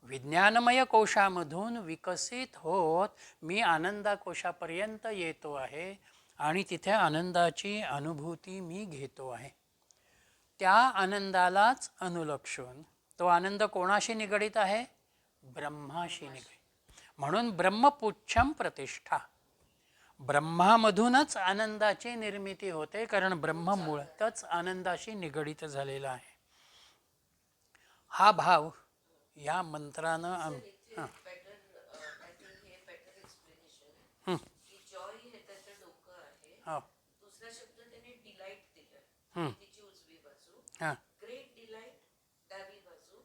विज्ञानमय कोशामधून विकसित होत मी आनंदा कोशापर्यंत येतो आहे आणि तिथे आनंदाची अनुभूती मी घेतो आहे. त्या आनंदालाच अनुलक्षून तो आनंद कोणाशी निगडीत आहे? ब्रह्माशी निगडीत. म्हणून ब्रह्मपुच्छम प्रतिष्ठा. ब्रह्मामधूनच आनंदाची निर्मिती होते, कारण ब्रह्म मुळातच आनंदाशी निगडीत झालेला आहे. हा भाव या मंत्रानं बेटर आय थिंक हे बेटर एक्सप्लेनेशन आहे की जॉय हे त्याचं डोकं आहे. दुसरा शब्द त्याने डिलाइट दिला, तिची उजवी बाजू. ग्रेट डिलाइट डावी बाजू.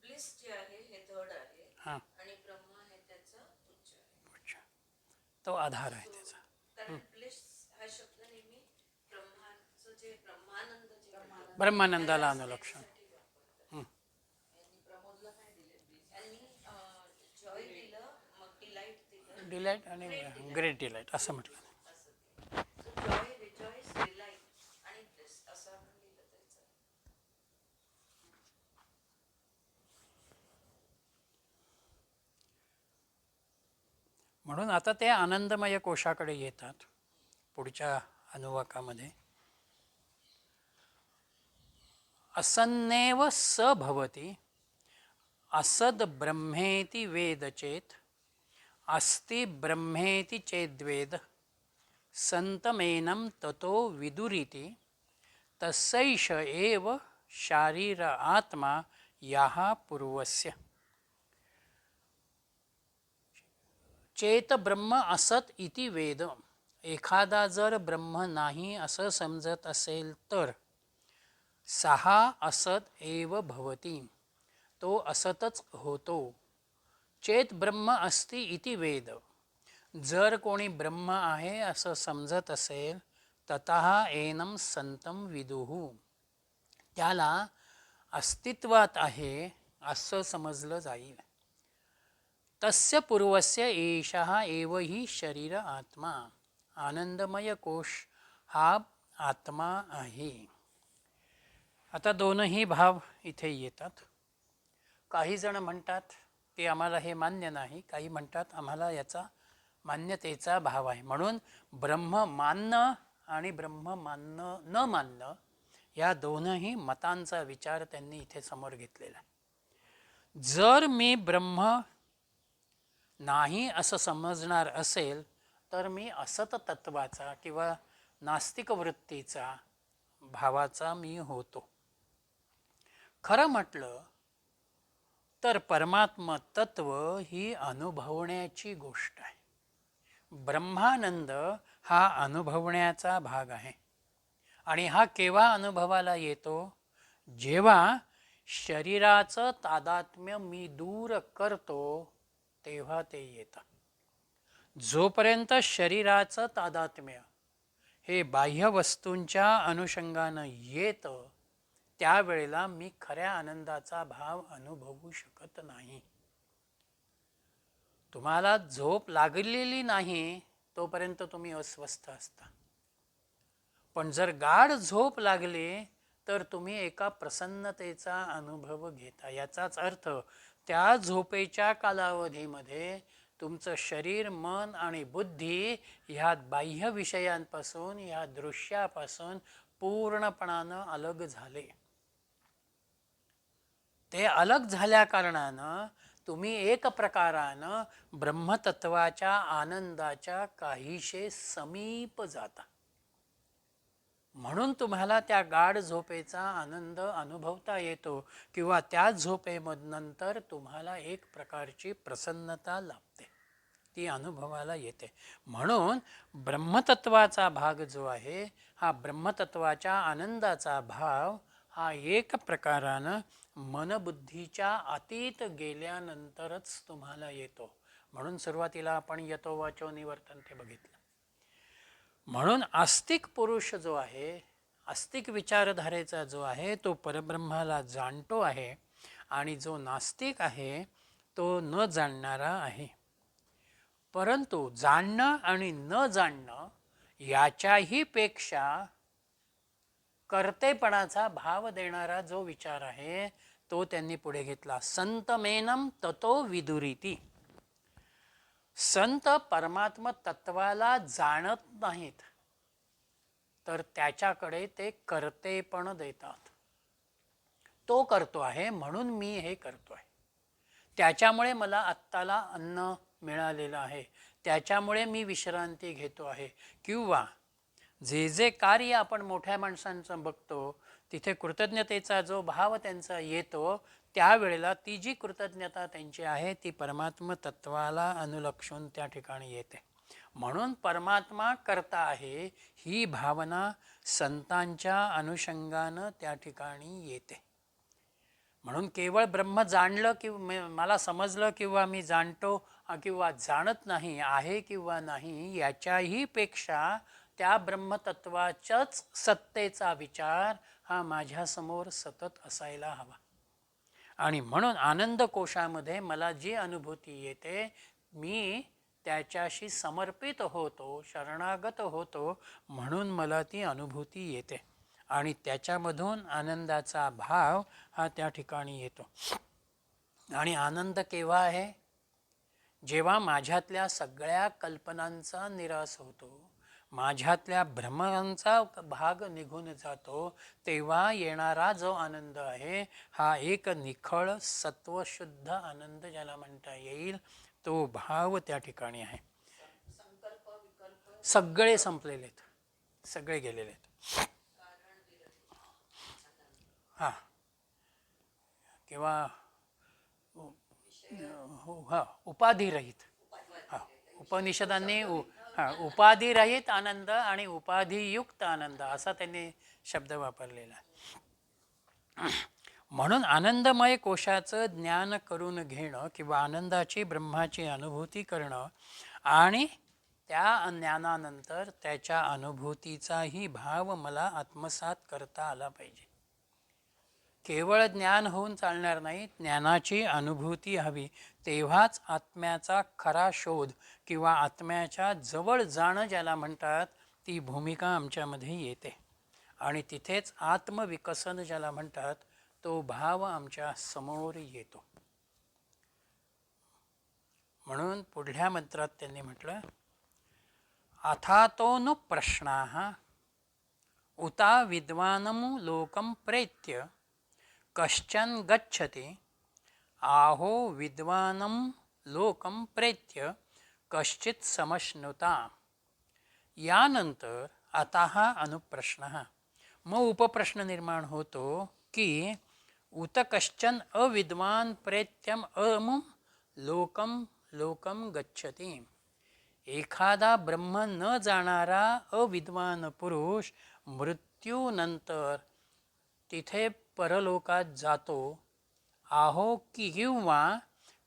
ब्लिस जे आहे हे धड आहे आणि ब्रह्मा हे त्याचा उच्च आहे. तो आधार आहे त्याचा. कारण ब्लिस हा शब्द नेहमी ब्रह्माचं जे ब्रह्मानंद जे ब्रह्मानंदाला अनुलक्षण. डिलाइट आणि ग्रेट डिलाइट असं म्हटलं. म्हणून आता ते आनंदमय कोशाकडे येतात पुढच्या अनुवाकामध्ये. असन्नेव स भवति असद ब्रह्मेति वेद चेत अस्ति ब्रह्मेति चेद्वेद संतमेनं ततो विदुरिति तस्सैष एव शारीर आत्मा याः पूर्वस्य. चेत ब्रह्म असत इति वेद. एखादा जर ब्रह्म नाही असं समजत असेल तर सहा असत एव भवती, तो असतच होतो. चेत ब्रह्म अस्ति इति वेद. जर कोणी ब्रह्म आहे असं समजत असेल ततः एनं संतं विदुः, त्याला अस्तित्वात आहे असं समजलं जाईल. तस्य पूर्वस्य एषः एव हि शरीर आत्मा. आनंदमय कोश हा आत्मा आहे. आता दोनही भाव इथे येतात. काही जण म्हणतात की आम्हाला हे मान्य नाही, काही म्हणतात आम्हाला याचा मान्यतेचा भाव आहे. म्हणून ब्रह्म मानणं आणि ब्रह्म मानणं न मानणं या दोनही मतांचा विचार त्यांनी इथे समोर घेतलेला आहे. जर मी ब्रह्म नाही असं समजणार असेल तर मी असत तत्वाचा किंवा नास्तिक वृत्तीचा भावाचा मी होतो. खरं म्हटलं तर परमात्म तत्व ही अनुभवण्याची गोष्ट आहे. ब्रह्मानंद हा अनुभवण्याचा भाग आहे. आणि हा केव्हा अनुभवाला येतो? जेव्हा शरीराचं तादात्म्य मी दूर करतो तेव्हा ते येतं. जोपर्यंत शरीराचं तादात्म्य हे बाह्य वस्तूंच्या अनुषंगानं येतं त्यावेळेला मी खऱ्या आनंदाचा भाव अनुभवू शकत नाही. तुम्हाला झोप लागलेली नाही तोपर्यंत तुम्ही अस्वस्थ असता, पण जर गाढ झोप लागली तर तुम्ही एका प्रसन्नतेचा अनुभव घेता. याचाच अर्थ त्या झोपेच्या कालावधीमध्ये तुमचं शरीर, मन आणि बुद्धी ह्या बाह्य विषयांपासून, ह्या दृश्यापासून पूर्णपणानं अलग झाले. ते अलग झाल्या कारणानं तुम्ही एक प्रकारानं ब्रह्मतत्वाच्या आनंदाच्या काहीशे समीप जाता. म्हणून तुम्हाला त्या गाढ झोपेचा आनंद अनुभवता येतो किंवा त्या झोपेनंतर तुम्हाला एक प्रकारची प्रसन्नता लाभते, ती अनुभवाला येते. म्हणून ब्रह्मतत्वाचा भाग जो आहे हा ब्रह्मतत्वाच्या आनंदाचा भाव हा एक प्रकारानं मनबुद्धीच्या अतीत गेल्यानंतरच तुम्हाला येतो. म्हणून सुरुवातीला आपण यतो वाचो निवर्तन्ते बघितलं. म्हणून आस्तिक पुरुष जो आहे, आस्तिक विचारधारेचा जो आहे तो परब्रह्माला जाणतो आहे आणि जो नास्तिक आहे तो न जाणणारा आहे. परंतु जाणणं आणि न जाणणं याच्याही पेक्षा कर्तेपणाचा भाव देणारा जो विचार आहे तो त्यांनी पुढे घेतला. संतमेनम ततो विदुरीती. संत परमात्म तत्वाला जाणत नाहीत तर त्याच्याकडे ते कर्तेपण देतात. तो करतो आहे म्हणून मी हे करतो आहे, त्याच्यामुळे मला आत्ताला अन्न मिळालेलं आहे, त्याच्यामुळे मी विश्रांती घेतो आहे. किंवा जे जे कार्य आपण मोठ्या माणसांचं बघतो तिथे कृतज्ञतेचा जो भाव त्यांचा येतो त्यावेळेला ती जी कृतज्ञता त्यांची आहे ती परमात्म तत्वाला अनुलक्षून त्या ठिकाणी येते. म्हणून परमात्मा करता आहे ही भावना संतांच्या अनुषंगानं त्या ठिकाणी येते. म्हणून केवळ ब्रह्म जाणलं की मला समजलं किंवा मी जाणतो किंवा जाणत नाही आहे किंवा नाही याच्याही पेक्षा त्या ब्रह्मतत्वाच्याच सत्तेचा विचार हा माझ्यासमोर सतत असायला हवा. आणि म्हणून आनंद कोशामध्ये मला जी अनुभूती येते मी त्याच्याशी समर्पित होतो, शरणागत होतो म्हणून मला ती अनुभूती येते आणि त्याच्यामधून आनंदाचा भाव हा त्या ठिकाणी येतो. आणि आनंद केव्हा आहे? जेव्हा माझ्यातल्या सगळ्या कल्पनांचा निराश होतो, माझ्यातल्या भ्रमांचा भाग निघून जातो, तेव्हा येणारा जो आनंद आहे हा एक निखळ सत्वशुद्ध आनंद ज्याला म्हणता येईल तो भाव त्या ठिकाणी आहे. सगळे संपलेलेत, सगळे गेलेलेत. हां किंवा हां उपाधिरहित. हां उपनिषदांनी उपाधिरहित आनंद आणि उपाधियुक्त आनंद असा त्यांनी शब्द वापरलेला. म्हणून आनंदमय कोशाचं ज्ञान करून घेणं किंवा आनंदाची ब्रह्माची अनुभूती करणं आणि त्या ज्ञानानंतर त्याच्या अनुभूतीचाही भाव मला आत्मसात करता आला पाहिजे. केवळ ज्ञान होऊन चालणार नाही, ज्ञानाची अनुभूती हवी. तेव्हाच आत्म्याचा खरा शोध किंवा आत्म्याच्या जवळ जाणं ज्याला म्हणतात ती भूमिका आमच्यामध्ये येते आणि तिथेच आत्मविकसन ज्याला म्हणतात तो भाव आमच्या समोर येतो. म्हणून पुढल्या मंत्रात त्यांनी म्हटलं अथातोनु प्रश्नाः उता विद्वानमु लोकं प्रेत्य कश्चन गच्छति आहो विद्वानं लोकं प्रेत्य कश्चित समश्नुता. यानंतर अतः अनुप्रश्नः मग उपप्रश्न निर्माण होतो की उत कश्चन अविद्वान प्रेत्यम अमुम लोकम लोकम गच्छति. एखादा ब्रह्म न जाणारा अविद्वान पुरुष मृत्यूनंतर तिथे परलोकात जातो. आहो किंवा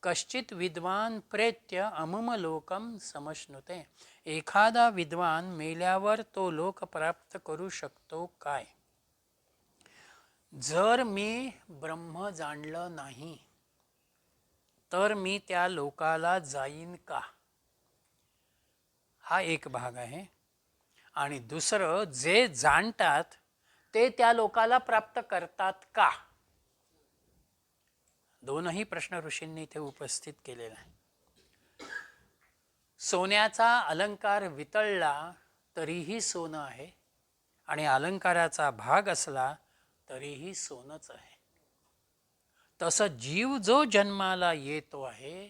कश्चित विद्वान प्रेत्य अमुम लोकम समश्नुते. एखादा विद्वान मेल्यावर तो लोक प्राप्त करू शकतो काय? जर मी ब्रह्म जाणलं नाही तर मी त्या लोकाला जाईन का? हा एक भाग आहे. आणि दुसरं जे जाणतात ते त्या लोकाला प्राप्त करतात का? दोनही प्रश्न ऋषींनी इथे उपस्थित केलेला आहे. सोन्याचा अलंकार वितळला तरीही सोनं आहे आणि अलंकाराचा भाग असला तरीही सोनंच आहे. तसं जीव जो जन्माला येतो आहे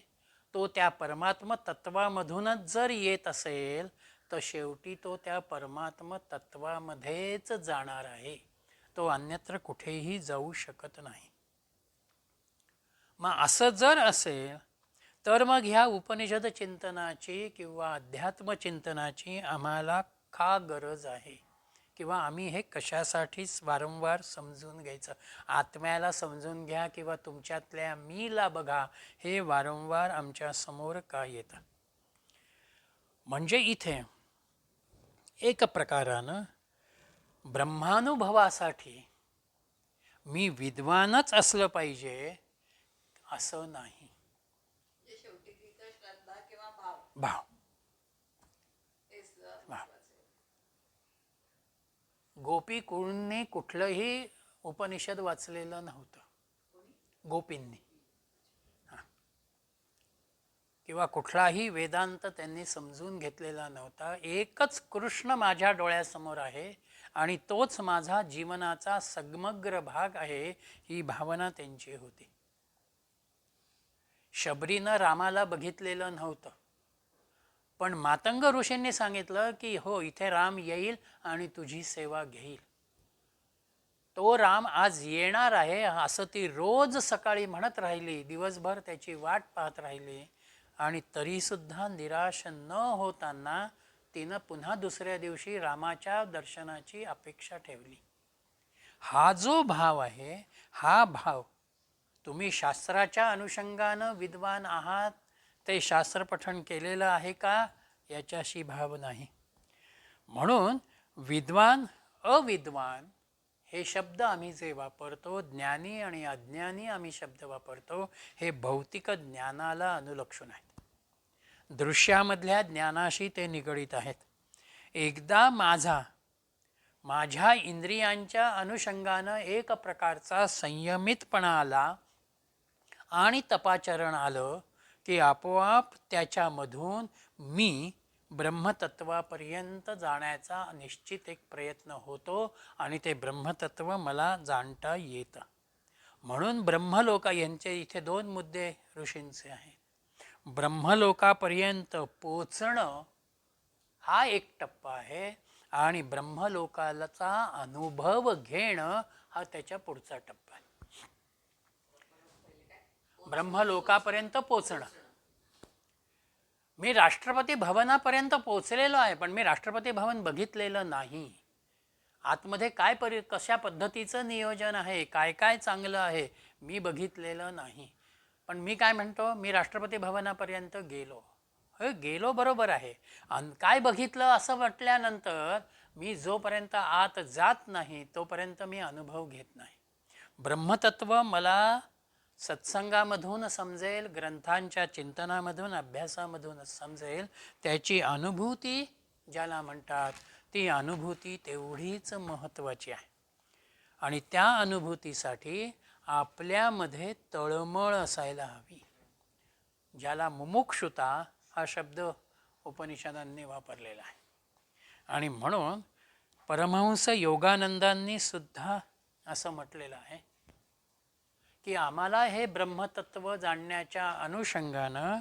तो त्या परमात्म तत्वामधूनच जर येत असेल तर शेवटी तो त्या परमात्म तत्वामध्येच जाणार आहे, तो अन्यत्र कुठेही जाऊ शकत नाही. मग असं जर असेल तर मग ह्या उपनिषद चिंतनाची किंवा अध्यात्म चिंतनाची आम्हाला का गरज आहे किंवा आम्ही हे कशासाठीच वारंवार समजून घ्यायचं? आत्म्याला समजून घ्या किंवा तुमच्यातल्या मीला बघा हे वारंवार आमच्या समोर का येतं? म्हणजे इथे एक प्रकारानं ब्रह्मानुभवासाठी मी विद्वानच असलं पाहिजे असं नाही. भाव गोपी कुळनी कुठलंही उपनिषद वाचलेलं नव्हतं, गोपींनी. किंवा कुठलाही वेदांत त्यांनी समजून घेतलेला नव्हता. एकच कृष्ण माझ्या डोळ्यासमोर आहे आणि तोच माझा जीवनाचा समग्र भाग आहे, ही भावना त्यांची होती. शबरीनं रामाला बघितलेलं नव्हतं, पण मातंग ऋषींनी सांगितलं की हो, इथे राम येईल आणि तुझी सेवा घेईल. तो राम आज येणार आहे असं ती रोज सकाळी म्हणत राहिली, दिवसभर त्याची वाट पाहत राहिली. आणि तरीसुद्धा निराश न होताना तिनं पुन्हा दुसऱ्या दिवशी रामाच्या दर्शनाची अपेक्षा ठेवली. हा जो भाव आहे, हा भाव तुम्ही शास्त्राच्या अनुषंगानं विद्वान आहात, ते शास्त्र पठण केलेलं आहे का, याच्याशी भाव नाही. म्हणून विद्वान अविद्वान हे शब्द आम्ही जे वापरतो, ज्ञानी आणि अज्ञानी आम्ही शब्द वापरतो, हे भौतिक ज्ञानाला अनुलक्षून आहेत. दृश्यामधल्या ज्ञानाशी ते निगडीत आहेत. एकदा माझ्या इंद्रियांच्या अनुषंगानं एक प्रकारचा संयमितपणा आला आणि तपाचरण आलं की आपोआप त्याच्यामधून मी ब्रह्मतत्वापर्यंत जाण्याचा निश्चित एक प्रयत्न होतो आणि ते ब्रह्मतत्व मला जाणता येतं. म्हणून ब्रह्मलोक, यांचे इथे 2 मुद्दे ऋषींचे आहेत. ब्रह्मलोकापर्यंत पोचणं हा एक टप्पा आहे आणि ब्रह्मलोकाचा अनुभव घेणं हा त्याच्या पुढचा टप्पा आहे. ब्रह्मलोकापर्यंत पोचणं, मी राष्ट्रपती भवनापर्यंत पोचलेलो आहे, पण मी राष्ट्रपती भवन बघितलेलं नाही. आतमध्ये कशा पद्धतीचं नियोजन आहे, काय काय चांगलं आहे, मी बघितलेलं नाही. पण मी काय म्हणतो, मी राष्ट्रपती भवनापर्यंत गेलो बरोबर आहे. काय बघितलं असं म्हटल्यानंतर मी जोपर्यंत आत जात नाही तोपर्यंत मी अनुभव घेत नाही. ब्रह्मतत्व मला सत्संगामधून समजेल, ग्रंथांच्या चिंतनामधून, अभ्यासामधूनच समजेल. त्याची अनुभूती ज्याला म्हणतात, ती अनुभूती तेवढीच महत्त्वाची आहे. आणि त्या अनुभूतीसाठी आपल्यामध्ये तळमळ असायला हवी, ज्याला मुमुक्षुता हा शब्द उपनिषदांनी वापरलेला आहे. आणि म्हणून परमहंस योगानंदांनी सुद्धा असं म्हटलेलं आहे की आम्हाला हे ब्रह्मतत्व जाणण्याच्या अनुषंगानं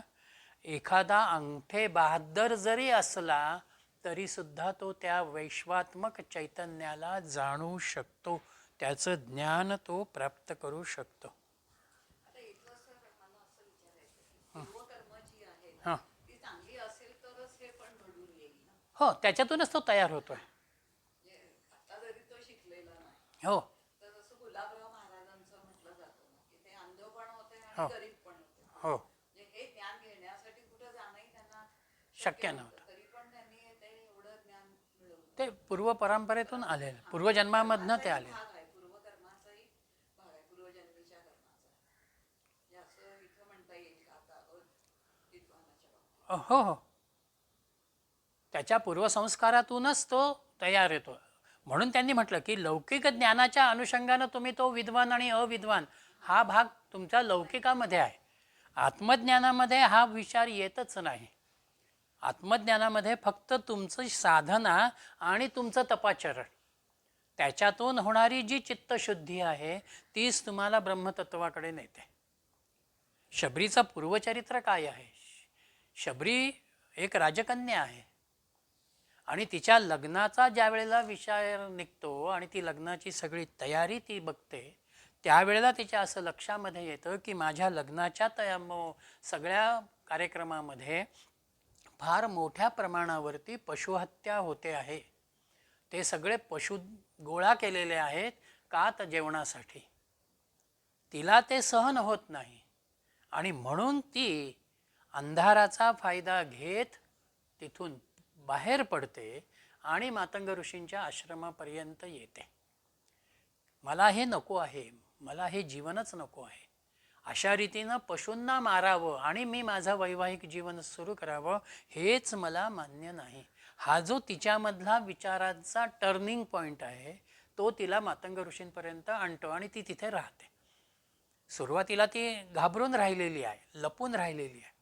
एखादा अंगठे बहादर जरी असला तरीसुद्धा तो त्या वैश्वात्मक चैतन्याला जाणू शकतो, त्याचं ज्ञान तो प्राप्त करू शकतो. हो, त्याच्यातूनच तो तयार होतोय. हो हो, हो, शक्य नव्हतं. ते पूर्व परंपरेतून आलेलं, पूर्वजन्मामधनं ते आले. हो हो, त्याच्या पूर्वसंस्कारातूनच तो तयार येतो. म्हणून त्यांनी म्हटलं की लौकिक ज्ञानाच्या अनुषंगानं तुम्ही तो विद्वान आणि अविद्वान हा भाग तुमच्या लौकिकामध्ये आहे. आत्मज्ञानामध्ये हा विचार येतच नाही. आत्मज्ञानामध्ये फक्त तुमचं साधना आणि तुमचं तपाचरण, त्याच्यातून होणारी जी चित्तशुद्धी आहे तीच तुम्हाला ब्रह्मतत्वाकडे नेते. शबरीचं पूर्वचरित्र काय आहे? शबरी एक राजकन्या आहे आणि तिच्या लग्नाचा ज्या वेळेला विषय निघतो आणि ती लग्नाची सगळी तयारी ती बघते, त्यावेळेला तिच्या असं लक्षामध्ये येतं की माझ्या लग्नाच्या सगळ्या कार्यक्रमामध्ये फार मोठ्या प्रमाणावरती पशुहत्या होते आहे. ते सगळे पशु गोळा केलेले आहेत का तर जेवणासाठी. तिला ते सहन होत नाही आणि म्हणून ती अंधाराचा फायदा घेत तिथून बाहेर पडते आणि मातंग ऋषींच्या आश्रमापर्यंत येते. मला हे नको आहे, मला हे जीवनच नको आहे, अशा रीतीनं पशूंना मारावं आणि मी माझं वैवाहिक जीवन सुरू करावं हेच मला मान्य नाही. हा जो तिच्यामधला विचारांचा टर्निंग पॉईंट आहे तो तिला मातंग ऋषींपर्यंत आणतो आणि ती तिथे राहते. सुरुवातीला ती घाबरून राहिलेली आहे, लपून राहिलेली आहे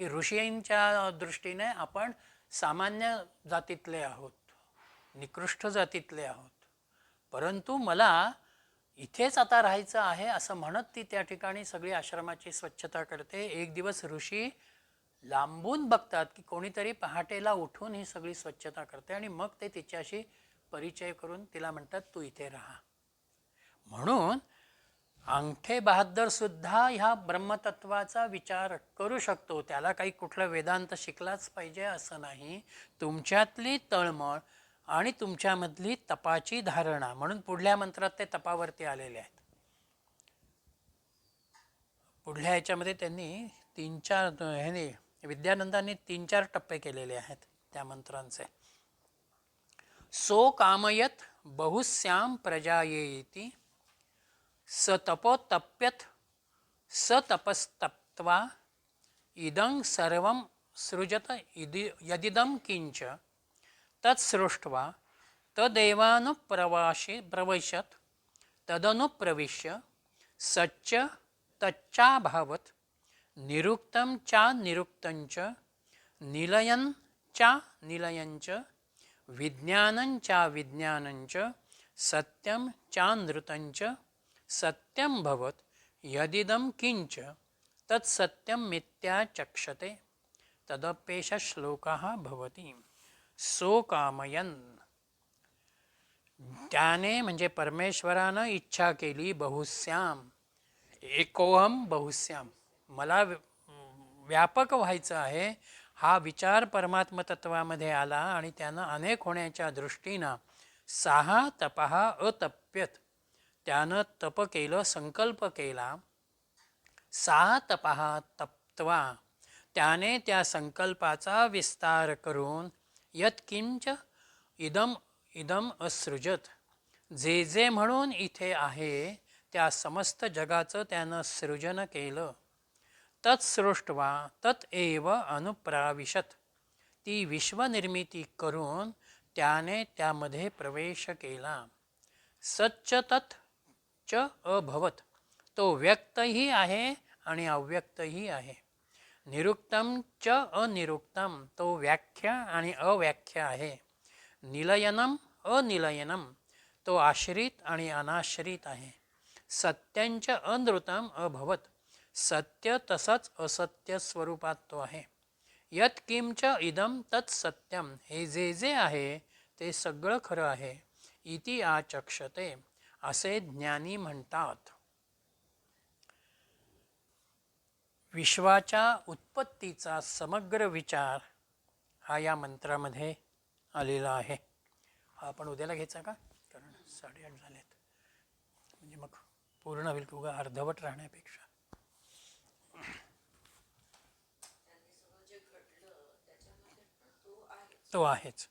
की ऋषींच्या दृष्टीने आपण सामान्य जातीतले आहोत, निकृष्ट जातीतले आहोत, परंतु मला इथेच आता राहायचं आहे असं म्हणत ती त्या ठिकाणी सगळी आश्रमाची स्वच्छता करते. एक दिवस ऋषी लांबून बघतात की कोणीतरी पहाटेला उठून ही सगळी स्वच्छता करते आणि मग ते तिच्याशी परिचय करून तिला म्हणतात तू इथे राहा. म्हणून अंगठे बहादर सुद्धा ह्या ब्रह्मतत्वाचा विचार करू शकतो. त्याला काही कुठलं वेदांत शिकलाच पाहिजे असं नाही. तुमच्यातली तळमळ आणि तुमच्यामधली तपाची धारणा, म्हणून पुढल्या मंत्रात ते तपावरती आलेले आहेत. पुढल्या याच्यामध्ये त्यांनी 3-4 ह्याने विद्यानंदांनी 3-4 टप्पे केलेले आहेत त्या मंत्रांचे. सो कामयत बहुस्याम प्रजायेति सतपोतप्यत सतपस्तप्त्वा इदं सर्वं सृजत यदिदं किंच तत्सृष्ट्वा प्रविशत तदनुप्रविश्य सच्च तच्चाभावत निरुक्तं चा निरुक्तंच निलयं चा निलयंच विज्ञानं चा विज्ञानंच सत्यं चानृतंच सत्यं भवत यदिदं किंच तत्सत्यं मिथ्याचक्षते तदप्येष श्लोकः भवति. सो कामयन, त्याने म्हणजे परमेश्वरानं इच्छा केली, बहुस्याम एकोहम बहुस्याम, मला व्यापक व्हायचं आहे. हा विचार परमात्म तत्वामध्ये आला आणि त्यानं अनेक होण्याच्या दृष्टीनं 6 तपः अतप्यत, त्यानं तप केलं, संकल्प केला. 6 तपः तप्त्वा, त्याने त्या संकल्पाचा विस्तार करून यत्किंच इदम असृजत, जे जे म्हणून इथे आहे त्या समस्त जगाचं त्यानं सृजन केलं. तत्सृष्ट्वा तत एव अनुप्राविशत, ती विश्वनिर्मिती करून त्याने त्यामध्ये प्रवेश केला. सच्च तत् च अभवत, तो व्यक्तही आहे आणि अव्यक्तही आहे. निरुक्तं च अनिरुक्तं, तो व्याख्या आणि अव्याख्या आहे. निलयनम अनिलयनम, तो आश्रित आणि अनाश्रित आहे. सत्यांच अनृतम अभवत, सत्य तसंच असत्य स्वरूपात तो आहे. यत किंच इदम तत् सत्यम, हे जे जे आहे ते सगळं खरं आहे. इति आचक्षते, असे ज्ञानी म्हणतात. विश्वाच्या उत्पत्तीचा समग्र विचार हा या मंत्रामध्ये आलेला आहे. हा आपण उद्याला घ्यायचा का, कारण 8:30 झालेत, म्हणजे मग पूर्ण होईल, उगा अर्धवट राहण्यापेक्षा. तो आहेच.